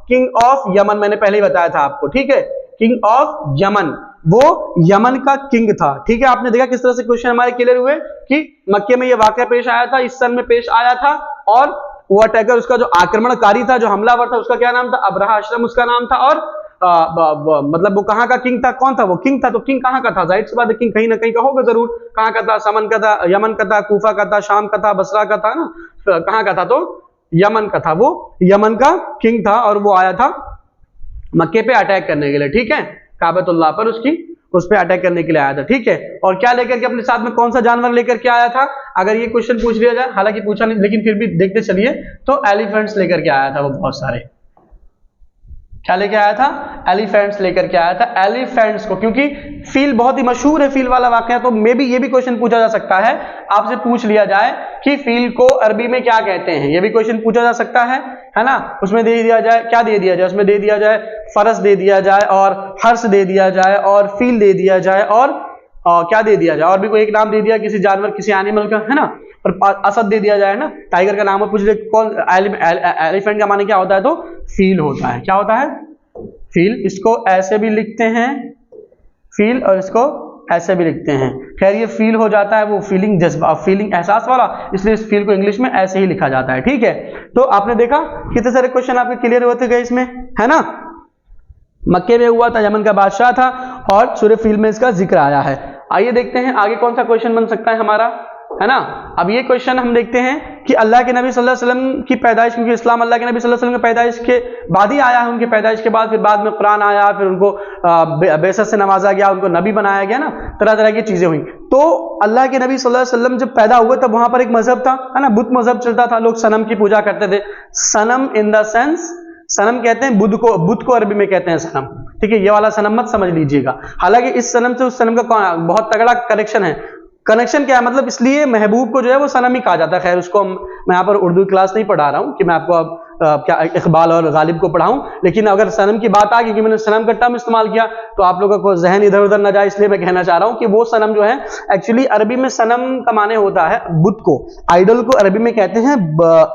king of Yemen. मैंने पहले ही बताया था आपको, ठीक है, किंग ऑफ यमन, वो यमन का किंग था, ठीक है। आपने देखा किस तरह से क्वेश्चन हमारे क्लियर हुए कि मक्के में ये वाकया पेश आया था, इस सन में पेश आया था, और वो अटैकर, उसका जो आक्रमणकारी था, जो हमलावर था, उसका क्या नाम था? अबरहा अशरम उसका नाम था। और मतलब वो कहां का किंग था? कौन था वो? किंग था। तो किंग कहां का था? जाहिर सी बात है, किंग कहीं ना कहीं का होगा जरूर। कहां का था? समन का था, यमन का था, कूफा का था, शाम का था, बसरा का था ना, कहां का था? तो यमन का था। वो यमन का किंग था और वो आया था मक्के पे अटैक करने के लिए, ठीक है, काबतुल्लाह पर उस पे अटैक करने के लिए आया था, ठीक है। और क्या लेकर के अपने साथ में, कौन सा जानवर लेकर के आया था? अगर ये क्वेश्चन पूछ लिया जाए, हालांकि पूछा नहीं लेकिन फिर भी देखते चलिए, तो एलिफेंट्स लेकर के आया था वो, बहुत सारे। क्या लेके आया था? एलिफेंट्स लेकर के आया था, एलिफेंट्स को, क्योंकि फील बहुत ही मशहूर है, फील वाला वाकया। तो मे भी ये भी क्वेश्चन पूछा जा सकता है, आपसे पूछ लिया जाए कि फील को अरबी में क्या कहते हैं, ये भी क्वेश्चन पूछा जा सकता है ना। उसमें दे दिया जाए, क्या दे दिया जाए उसमें? दे दिया जाए फरस दे दिया जाए, और हर्ष दे दिया जाए, और फील दे दिया जाए, और क्या दे दिया जाए, और भी कोई एक नाम दे दिया किसी जानवर किसी एनिमल का, है ना, पर असद दे दिया जाए ना, टाइगर का नाम पूछ ले कौन, एलिफेंट का माने क्या होता है, तो फील होता है। क्या होता है, फील। इसको ऐसे भी लिखते हैं फील, और इसको ऐसे भी लिखते हैं। खैर ये फील हो जाता है वो फीलिंग, जज्बा, फीलिंग, एहसास वाला, इसलिए इस फील को इंग्लिश में ऐसे ही लिखा जाता है। ठीक है, तो आपने देखा कितने सारे क्वेश्चन आपके क्लियर होते गए इसमें, है ना। मक्के में हुआ था, यमन का बादशाह था, और सूरह फील में इसका जिक्र आया है। आइए देखते हैं आगे कौन सा क्वेश्चन बन सकता है हमारा, है ना। अब ये क्वेश्चन हम देखते हैं कि अल्लाह के नबी सल्लल्लाहु अलैहि वसल्लम की पैदाइश, क्योंकि इस्लाम अल्लाह के नबी सल्लल्लाहु अलैहि वसल्लम की पैदाइश के बाद ही आया है, उनके पैदाइश के बाद, फिर बाद में कुरान आया, फिर उनको बेसत से नवाजा गया, उनको नबी बनाया गया ना, तरह तरह की चीजें हुई। तो अल्लाह के नबी सल्लल्लाहु अलैहि वसल्लम जब पैदा हुए तब वहां पर एक मजहब था, है ना, बुत मजहब चलता था, लोग सनम की पूजा करते थे। सनम इन द सेंस, सनम कहते हैं बुद्ध को, बुद्ध को अरबी में कहते हैं सनम। ठीक है, ये वाला सनम मत समझ लीजिएगा, हालांकि इस सनम से उस सनम का बहुत तगड़ा कनेक्शन है। कनेक्शन क्या है, मतलब इसलिए महबूब को जो है वो सनम ही कहा जाता है। खैर उसको मैं यहाँ पर उर्दू क्लास नहीं पढ़ा रहा हूँ कि मैं आपको अब क्या इकबाल और गालिब को पढ़ाऊं, लेकिन अगर सनम की बात आ गई कि मैंने सनम का टर्म इस्तेमाल किया तो आप लोगों को जहन इधर उधर न जाए, इसलिए मैं कहना चाह रहा हूं कि वो सनम जो है एक्चुअली अरबी में सनम का माने होता है बुत को, आइडल को अरबी में कहते हैं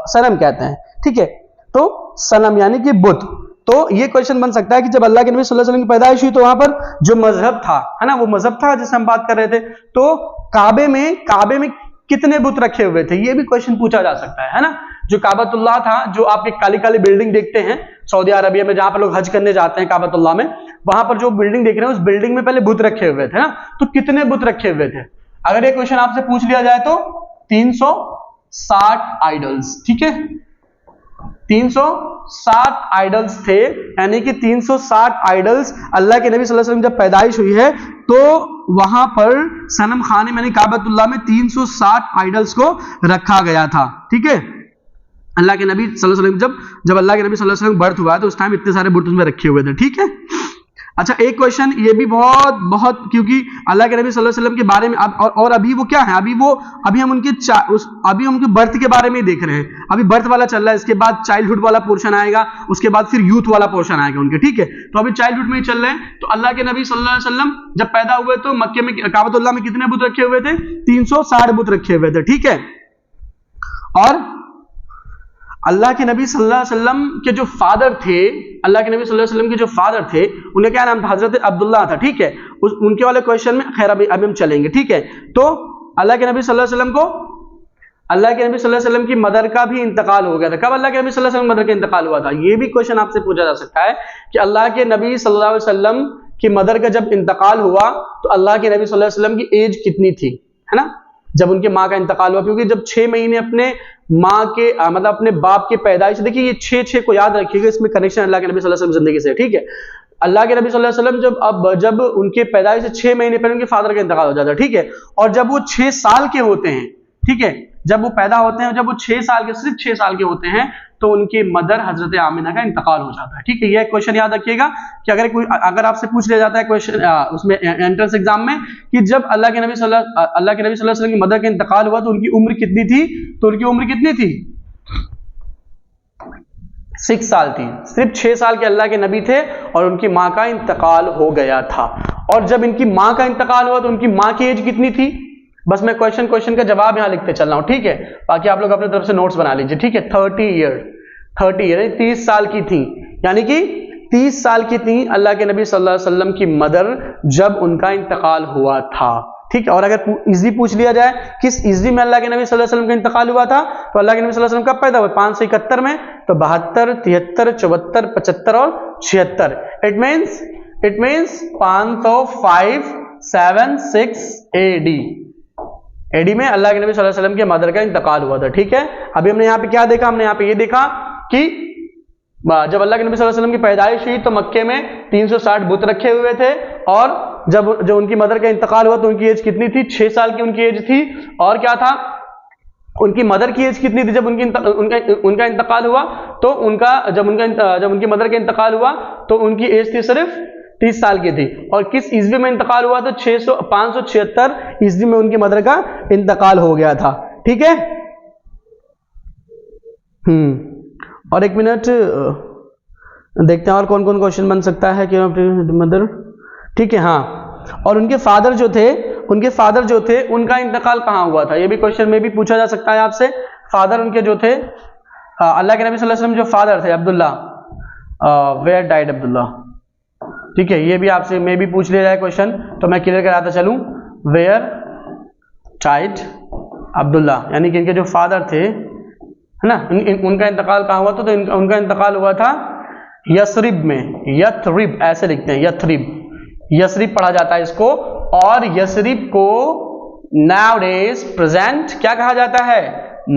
सनम कहते हैं। ठीक है, तो सनम यानी कि बुत। तो ये क्वेश्चन बन सकता है कि जब अल्लाह के नबी सल्लल्लाहु अलैहि वसल्लम की पैदाइश हुई तो वहां पर जो मजहब था, है ना, वो मजहब था जिससे हम बात कर रहे थे, तो काबे में कितने बुत रखे हुए थे, ये भी क्वेश्चन पूछा जा सकता है ना। जो काबतुल्लाह था, जो आप एक काली काली बिल्डिंग देखते हैं सऊदी अरबिया में, जहां पर लोग हज करने जाते हैं काबतुल्लाह में, वहां पर जो बिल्डिंग देख रहे हैं उस बिल्डिंग में पहले बुत रखे हुए थे ना, तो कितने बुत रखे हुए थे। अगर ये क्वेश्चन आपसे पूछ लिया जाए तो 360 आइडल्स। ठीक है, 360 आइडल्स थे, यानी कि 360 आइडल्स अल्लाह के नबी सल्लल्लाहु अलैहि वसल्लम जब पैदाइश हुई है तो वहां पर सनम खाने में काबतुल्लाह में 360 आइडल्स को रखा गया था। ठीक है, अल्लाह के नबी सल्लल्लाहु अलैहि वसल्लम जब अल्लाह के नबी सल्लल्लाहु अलैहि वसल्लम बर्थ हुआ तो उस टाइम इतने सारे बुत उसमें रखे हुए थे। ठीक है, अच्छा एक क्वेश्चन ये भी बहुत क्योंकि अल्लाह के नबी सल्लल्लाहु अलैहि वसल्लम के बारे में और अभी वो क्या है, अभी हम उनके बर्थ के बारे में ही देख रहे हैं। अभी बर्थ वाला चल रहा है, इसके बाद चाइल्डहुड वाला पोर्शन आएगा, उसके बाद फिर यूथ वाला पोर्शन आएगा उनके। ठीक है, तो अभी चाइल्डहुड में ही चल रहे हैं। तो अल्लाह के नबी सल्लल्लाहु अलैहि वसल्लम जब पैदा हुए तो मक्के में काबतुल्लाह में कितने बुत रखे हुए थे, 360 बुत रखे हुए थे। ठीक है, और अल्लाह के नबी सल्लल्लाहु अलैहि वसल्लम के जो फादर थे, अल्लाह के नबी सल्लल्लाहु अलैहि वसल्लम के जो फादर थे उनका क्या नाम था, हजरत अब्दुल्ला था। ठीक है, उनके वाले क्वेश्चन में खैर अभी हम चलेंगे। ठीक है, तो अल्लाह के नबी सल्लल्लाहु अलैहि वसल्लम की मदर का भी इंतकाल हो गया था। कब अल्लाह के नबी सल्लल्लाहु अलैहि वसल्लम मदर का इंतकाल हुआ था, ये भी क्वेश्चन आपसे पूछा जा सकता है कि अल्लाह के नबी सल्लल्लाहु अलैहि वसल्लम की मदर का जब इंतकाल हुआ तो अल्लाह के नबी सल्लल्लाहु अलैहि वसल्लम की एज कितनी थी, है ना, जब उनके माँ का इंतकाल हुआ। क्योंकि जब 6 महीने अपने माँ के मतलब अपने बाप के पैदाइश, देखिए ये 6 को याद रखिएगा, इसमें कनेक्शन अल्लाह के नबी सल्लल्लाहु अलैहि वसल्लम जिंदगी से। ठीक है, अल्लाह के नबी सल्लल्लाहु अलैहि वसल्लम जब उनके पैदाइश से 6 महीने पहले उनके फादर का इंतकाल हो जाता है। ठीक है, और जब वो 6 साल के होते हैं, ठीक है, जब वो पैदा होते हैं, जब वो 6 साल के, सिर्फ 6 साल के होते हैं, तो उनके मदर हजरत आमिना का इंतकाल हो जाता है। ठीक है, यह क्वेश्चन याद रखिएगा कि अगर आपसे पूछ लिया जाता है क्वेश्चन उसमें एंट्रेंस एग्जाम में कि जब अल्लाह के नबी सल्लल्लाहु अलैहि वसल्लम की मदर का इंतकाल हुआ तो उनकी उम्र कितनी थी, तो उनकी उम्र कितनी थी, 6 साल थी। सिर्फ 6 साल के अल्लाह के नबी थे और उनकी माँ का इंतकाल हो गया था। और जब इनकी माँ का इंतकाल हुआ तो उनकी माँ की एज कितनी थी, बस मैं क्वेश्चन का जवाब यहां लिखते चल रहा हूं। ठीक है, बाकी आप लोग अपनी तरफ से नोट्स बना लीजिए। ठीक है, 30 ईयर 30 साल की थी, यानी कि 30 साल की थी अल्लाह के नबी सल्लल्लाहु अलैहि वसल्लम की मदर जब उनका इंतकाल हुआ था। ठीक है, और अगर इजी पूछ लिया जाए किस इजी में अल्लाह के नबी सल्लल्लाहु अलैहि वसल्लम का इंतकाल हुआ था, तो अल्लाह के नबी सल्लल्लाहु अलैहि वसल्लम कब पैदा हुए, 571 में, तो 72, 73, 74, 75 और 76। इट मीन्स 505, 76 एडी में अल्लाह के नबी सल्लल्लाहु अलैहि वसल्लम के मदर का इंतकाल हुआ था। ठीक है, अभी हमने यहाँ पे क्या देखा, हमने यहाँ पे ये देखा कि जब अल्लाह के नबी सल्लल्लाहु अलैहि वसल्लम की पैदाइश हुई तो मक्के में 360 बुत रखे हुए थे, और जब उनकी मदर का इंतकाल हुआ तो उनकी एज कितनी थी, 6 साल की उनकी एज थी। और क्या था, उनकी मदर की एज कितनी थी जब उनका इंतकाल हुआ, तो जब उनकी मदर का इंतकाल हुआ तो उनकी एज थी सिर्फ 30 साल की थी। और किस ईस्वी में इंतकाल हुआ, तो 576 ईस्वी में उनकी मदर का इंतकाल हो गया था। ठीक है, और एक मिनट देखते हैं और कौन कौन क्वेश्चन बन सकता है कि मदर। ठीक है, हाँ, और उनके फादर जो थे उनके फादर जो थे उनका इंतकाल कहाँ हुआ था, ये भी क्वेश्चन में भी पूछा जा सकता है आपसे। फादर उनके जो थे अल्लाह के नबी सल्लल्लाहु अलैहि वसल्लम जो फादर थे अब्दुल्ला, वेयर डाइड अब्दुल्ला, ठीक है, ये भी आपसे में भी पूछ लिया जाए क्वेश्चन, तो मैं क्लियर कराता चलूं, वेयर डाइड अब्दुल्ला, यानी कि इनके जो फादर थे, है ना, उनका इंतकाल कहाँ हुआ था, तो उनका इंतकाल हुआ था यथरिब में, यथरिब ऐसे लिखते हैं, यथरिब, यथरिब पढ़ा जाता है इसको, और यथरिब को नाउडेज प्रेजेंट क्या कहा जाता है,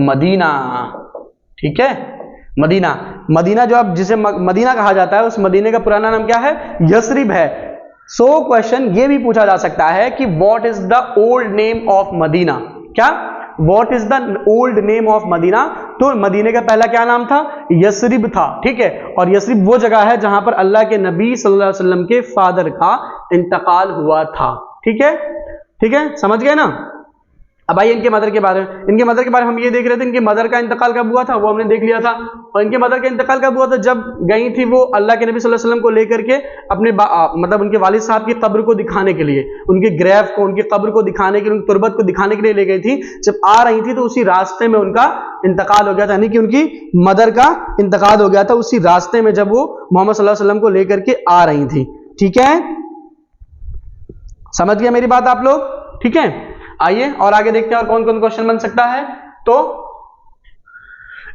मदीना, ठीक है, मदीना, मदीना जो अब जिसे मदीना कहा जाता है, उस मदीने का पुराना नाम क्या है, यथरिब है। सो क्वेश्चन ये भी पूछा जा सकता है कि what is the old name of Medina, क्या, what is the old name of Medina, तो मदीने का पहला क्या नाम था, यथरिब था, ठीक है, और यथरिब वो जगह है जहां पर अल्लाह के नबी सल्लल्लाहु अलैहि वसल्लम के फादर का इंतकाल हुआ था, ठीक है, ठीक है, समझ गए ना। अब आइए इनके मदर के बारे में, इनके मदर के बारे में हम ये देख रहे थे, इनके मदर का इंतकाल कब हुआ था वो हमने देख लिया था, और इनके मदर का इंतकाल कब हुआ था, जब गई थी वो अल्लाह के नबी सल्लल्लाहु अलैहि वसल्लम को लेकर के अपने मतलब उनके वालिद साहब की कब्र को दिखाने के लिए, उनके ग्रेव को, उनकी कब्र को दिखाने के लिए, उनकी तुरबत को दिखाने के लिए ले गई थी। जब आ रही थी तो उसी रास्ते में उनका इंतकाल हो गया था, यानी कि उनकी मदर का इंतकाल हो गया था उसी रास्ते में जब वो मोहम्मद सल्लल्लाहु अलैहि वसल्लम को लेकर के आ रही थी, ठीक है, समझ गए मेरी बात आप लोग, ठीक है। आइए और आगे देखते हैं और कौन कौन क्वेश्चन बन सकता है। तो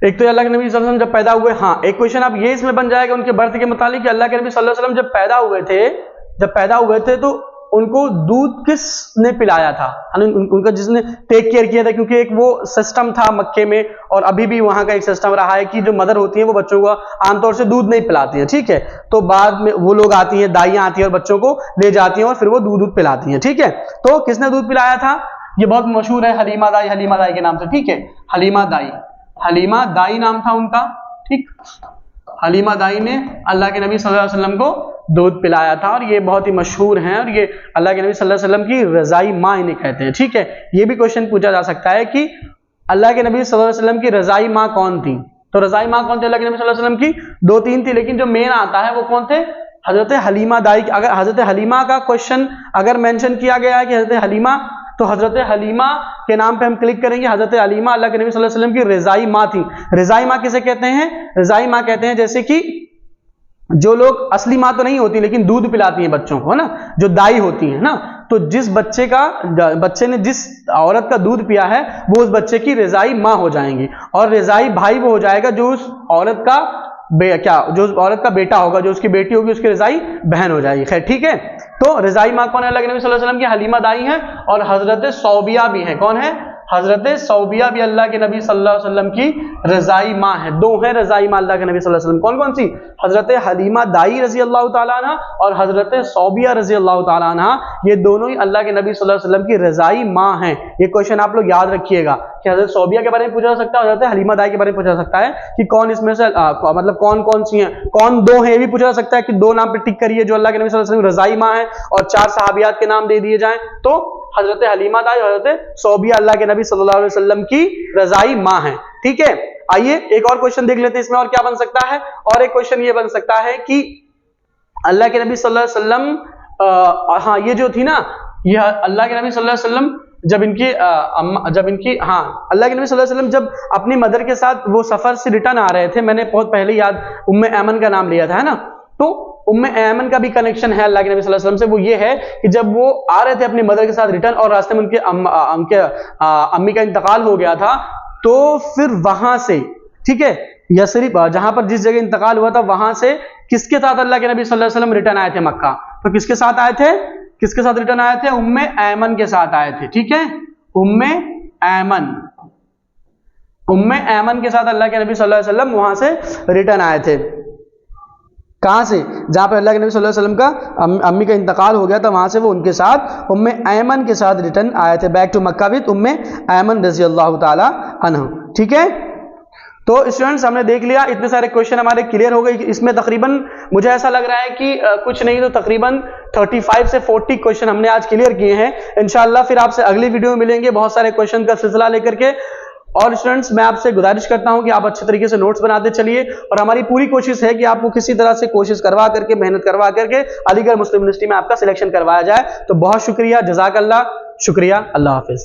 एक तो अल्लाह के नबी सल्लल्लाहु अलैहि वसल्लम जब पैदा हुए, हाँ एक क्वेश्चन अब ये इसमें बन जाएगा उनके बर्थ के मुतालिक कि अल्लाह के नबी सल्लल्लाहु अलैहि वसल्लम जब पैदा हुए थे तो उनको दूध किसने पिलाया था, उनका जिसने टेक केयर किया था, क्योंकि एक वो सिस्टम था मक्के में और अभी भी वहां का एक सिस्टम रहा है कि जो मदर होती है वो बच्चों को आमतौर से दूध नहीं पिलाती है, ठीक है, तो बाद में वो लोग आती हैं, दाइयां आती हैं और बच्चों को ले जाती हैं और फिर वो दूध पिलाती हैं, ठीक है। तो किसने दूध पिलाया था, ये बहुत मशहूर है, हलीमा दाई के नाम से, ठीक है, हलीमा दाई नाम था उनका, ठीक, हलीमा दाई ने अल्लाह के नबी सल्लल्लाहु अलैहि वसल्लम को दूध पिलाया था, और ये बहुत ही मशहूर हैं, और ये अल्लाह के नबी सल्लल्लाहु अलैहि वसल्लम की रजाई माँ इन्हें कहते हैं, ठीक है। ये भी क्वेश्चन पूछा जा सकता है कि अल्लाह के नबी सल्लल्लाहु अलैहि वसल्लम की रजाई माँ कौन थी, तो रजाई माँ कौन थी अल्लाह के नबी सल्लल्लाहु अलैहि वसल्लम की, 2-3 थी, लेकिन जो मेन आता है वो कौन थे, हजरत हलीमा दाई। अगर हजरत हलीमा का क्वेश्चन अगर मेंशन किया गया है कि हजरत हलीमा, तो हजरत हलीमा के नाम पे हम क्लिक करेंगे, हजरत हलीमा अल्लाह के नबी सल्लल्लाहु अलैहि वसल्लम की रजाई माँ थी। रजाई माँ किसे कहते हैं, रजाई माँ कहते हैं जैसे कि जो लोग असली माँ तो नहीं होती लेकिन दूध पिलाती हैं बच्चों को, है ना, जो दाई होती है ना, तो जिस बच्चे ने जिस औरत का दूध पिया है वो उस बच्चे की रजाई माँ हो जाएंगी, और रजाई भाई वो हो जाएगा जो उस औरत का जो उस औरत का बेटा होगा, जो उसकी बेटी होगी उसकी रजाई बहन हो जाएगी। खैर ठीक है, तो रजाई माँ कौन है, अल्लाह के नबी सल्लल्लाहु अलैहि वसल्लम की हलीमा दाई है, और हजरत सौबिया भी है, कौन है, हजरत सौबिया भी अल्लाह के नबी सल्लल्लाहु अलैहि वसल्लम की रजाई माँ है। दो है रजाई माँ अल्लाह के नबी सल्लल्लाहु अलैहि वसल्लम, कौन कौन सी, हजरत हलीमा दाई रजी अल्लाह ताला अन्हा और हजरत सौबिया रजी अल्लाह ताला अन्हा, ये दोनों ही अल्लाह के नबी सल्लल्लाहु अलैहि वसल्लम की रजाई माँ हैं। ये क्वेश्चन आप लोग याद रखिएगा कि हजरत सौबिया के बारे में पूछा जा सकता है, हजरत हलीमा दाई के बारे में पूछा जा सकता है कि कौन इसमें से मतलब कौन कौन सी हैं, कौन दो है, ये भी पूछा जा सकता है कि दो नाम पे टिक करिए जो अल्लाह के नबी सल्लल्लाहु अलैहि वसल्लम रजाई माँ है, और 4 सहाबियात के नाम दे दिए जाएं, तो हजरत हलीमा दाई और हजरत सौबिया अल्लाह के नबी सल्लल्लाहु अलैहि वसल्लम की रजाई माँ है, ठीक है। आइए एक और क्वेश्चन देख लेते हैं इसमें और क्या बन सकता है। और एक क्वेश्चन ये बन सकता है कि अल्लाह के नबी सल्लल्लाहु अलैहि वसल्लम, हाँ ये जो थी ना, ये अल्लाह के नबी सल्लल्लाहु अलैहि वसल्लम जब इनकी अल्लाह के नबी सल्लल्लाहु अलैहि वसल्लम जब अपनी मदर के साथ वो सफर से रिटर्न आ रहे थे, मैंने बहुत पहले याद उम्मे ऐमन का नाम लिया था, है ना, तो उम्मे ऐमन का भी कनेक्शन है अल्लाह के नबी सल्लल्लाहु अलैहि वसल्लम से। वो ये है कि जब वो आ रहे थे अपनी मदर के साथ रिटर्न और रास्ते में उनके अम्मी का इंतकाल हो गया था, तो फिर वहां से, ठीक है, यसरिब जहां पर जिस जगह इंतकाल हुआ था वहां से किसके साथ अल्लाह के नबी सल्लल्लाहु अलैहि वसल्लम रिटर्न आए थे मक्का, तो किसके साथ आए थे, किसके साथ रिटर्न आए थे, उम्मे ऐमन के साथ आए थे, ठीक है, उम्मे ऐमन के साथ अल्लाह के नबी सल्लल्लाहु अलैहि वसल्लम वहां से रिटर्न आए थे। कहां से, जहां पर अल्लाह के नबी सल्लल्लाहु अलैहि वसल्लम का अम्मी का इंतकाल हो गया था, वहां से वो उनके साथ उम्मे ऐमन के साथ रिटर्न आए थे, बैक टू मक्का विद उम्मे ऐमन रजी अल्लाह ताला अन्हा, ठीक है। तो स्टूडेंट्स हमने देख लिया, इतने सारे क्वेश्चन हमारे क्लियर हो गए। इसमें तकरीबन मुझे ऐसा लग रहा है कि कुछ नहीं तो तकरीबन 35 से 40 क्वेश्चन हमने आज क्लियर किए हैं। इंशाल्लाह फिर आपसे अगली वीडियो में मिलेंगे बहुत सारे क्वेश्चन का सिलसिला लेकर के। और स्टूडेंट्स मैं आपसे गुजारिश करता हूं कि आप अच्छे तरीके से नोट्स बनाते चलिए, और हमारी पूरी कोशिश है कि आपको किसी तरह से कोशिश करवा करके, मेहनत करवा करके अलीगढ़ मुस्लिम यूनिवर्सिटी में आपका सिलेक्शन करवाया जाए। तो बहुत शुक्रिया, जज़ाकल्लाह, शुक्रिया, अल्लाह हाफिज।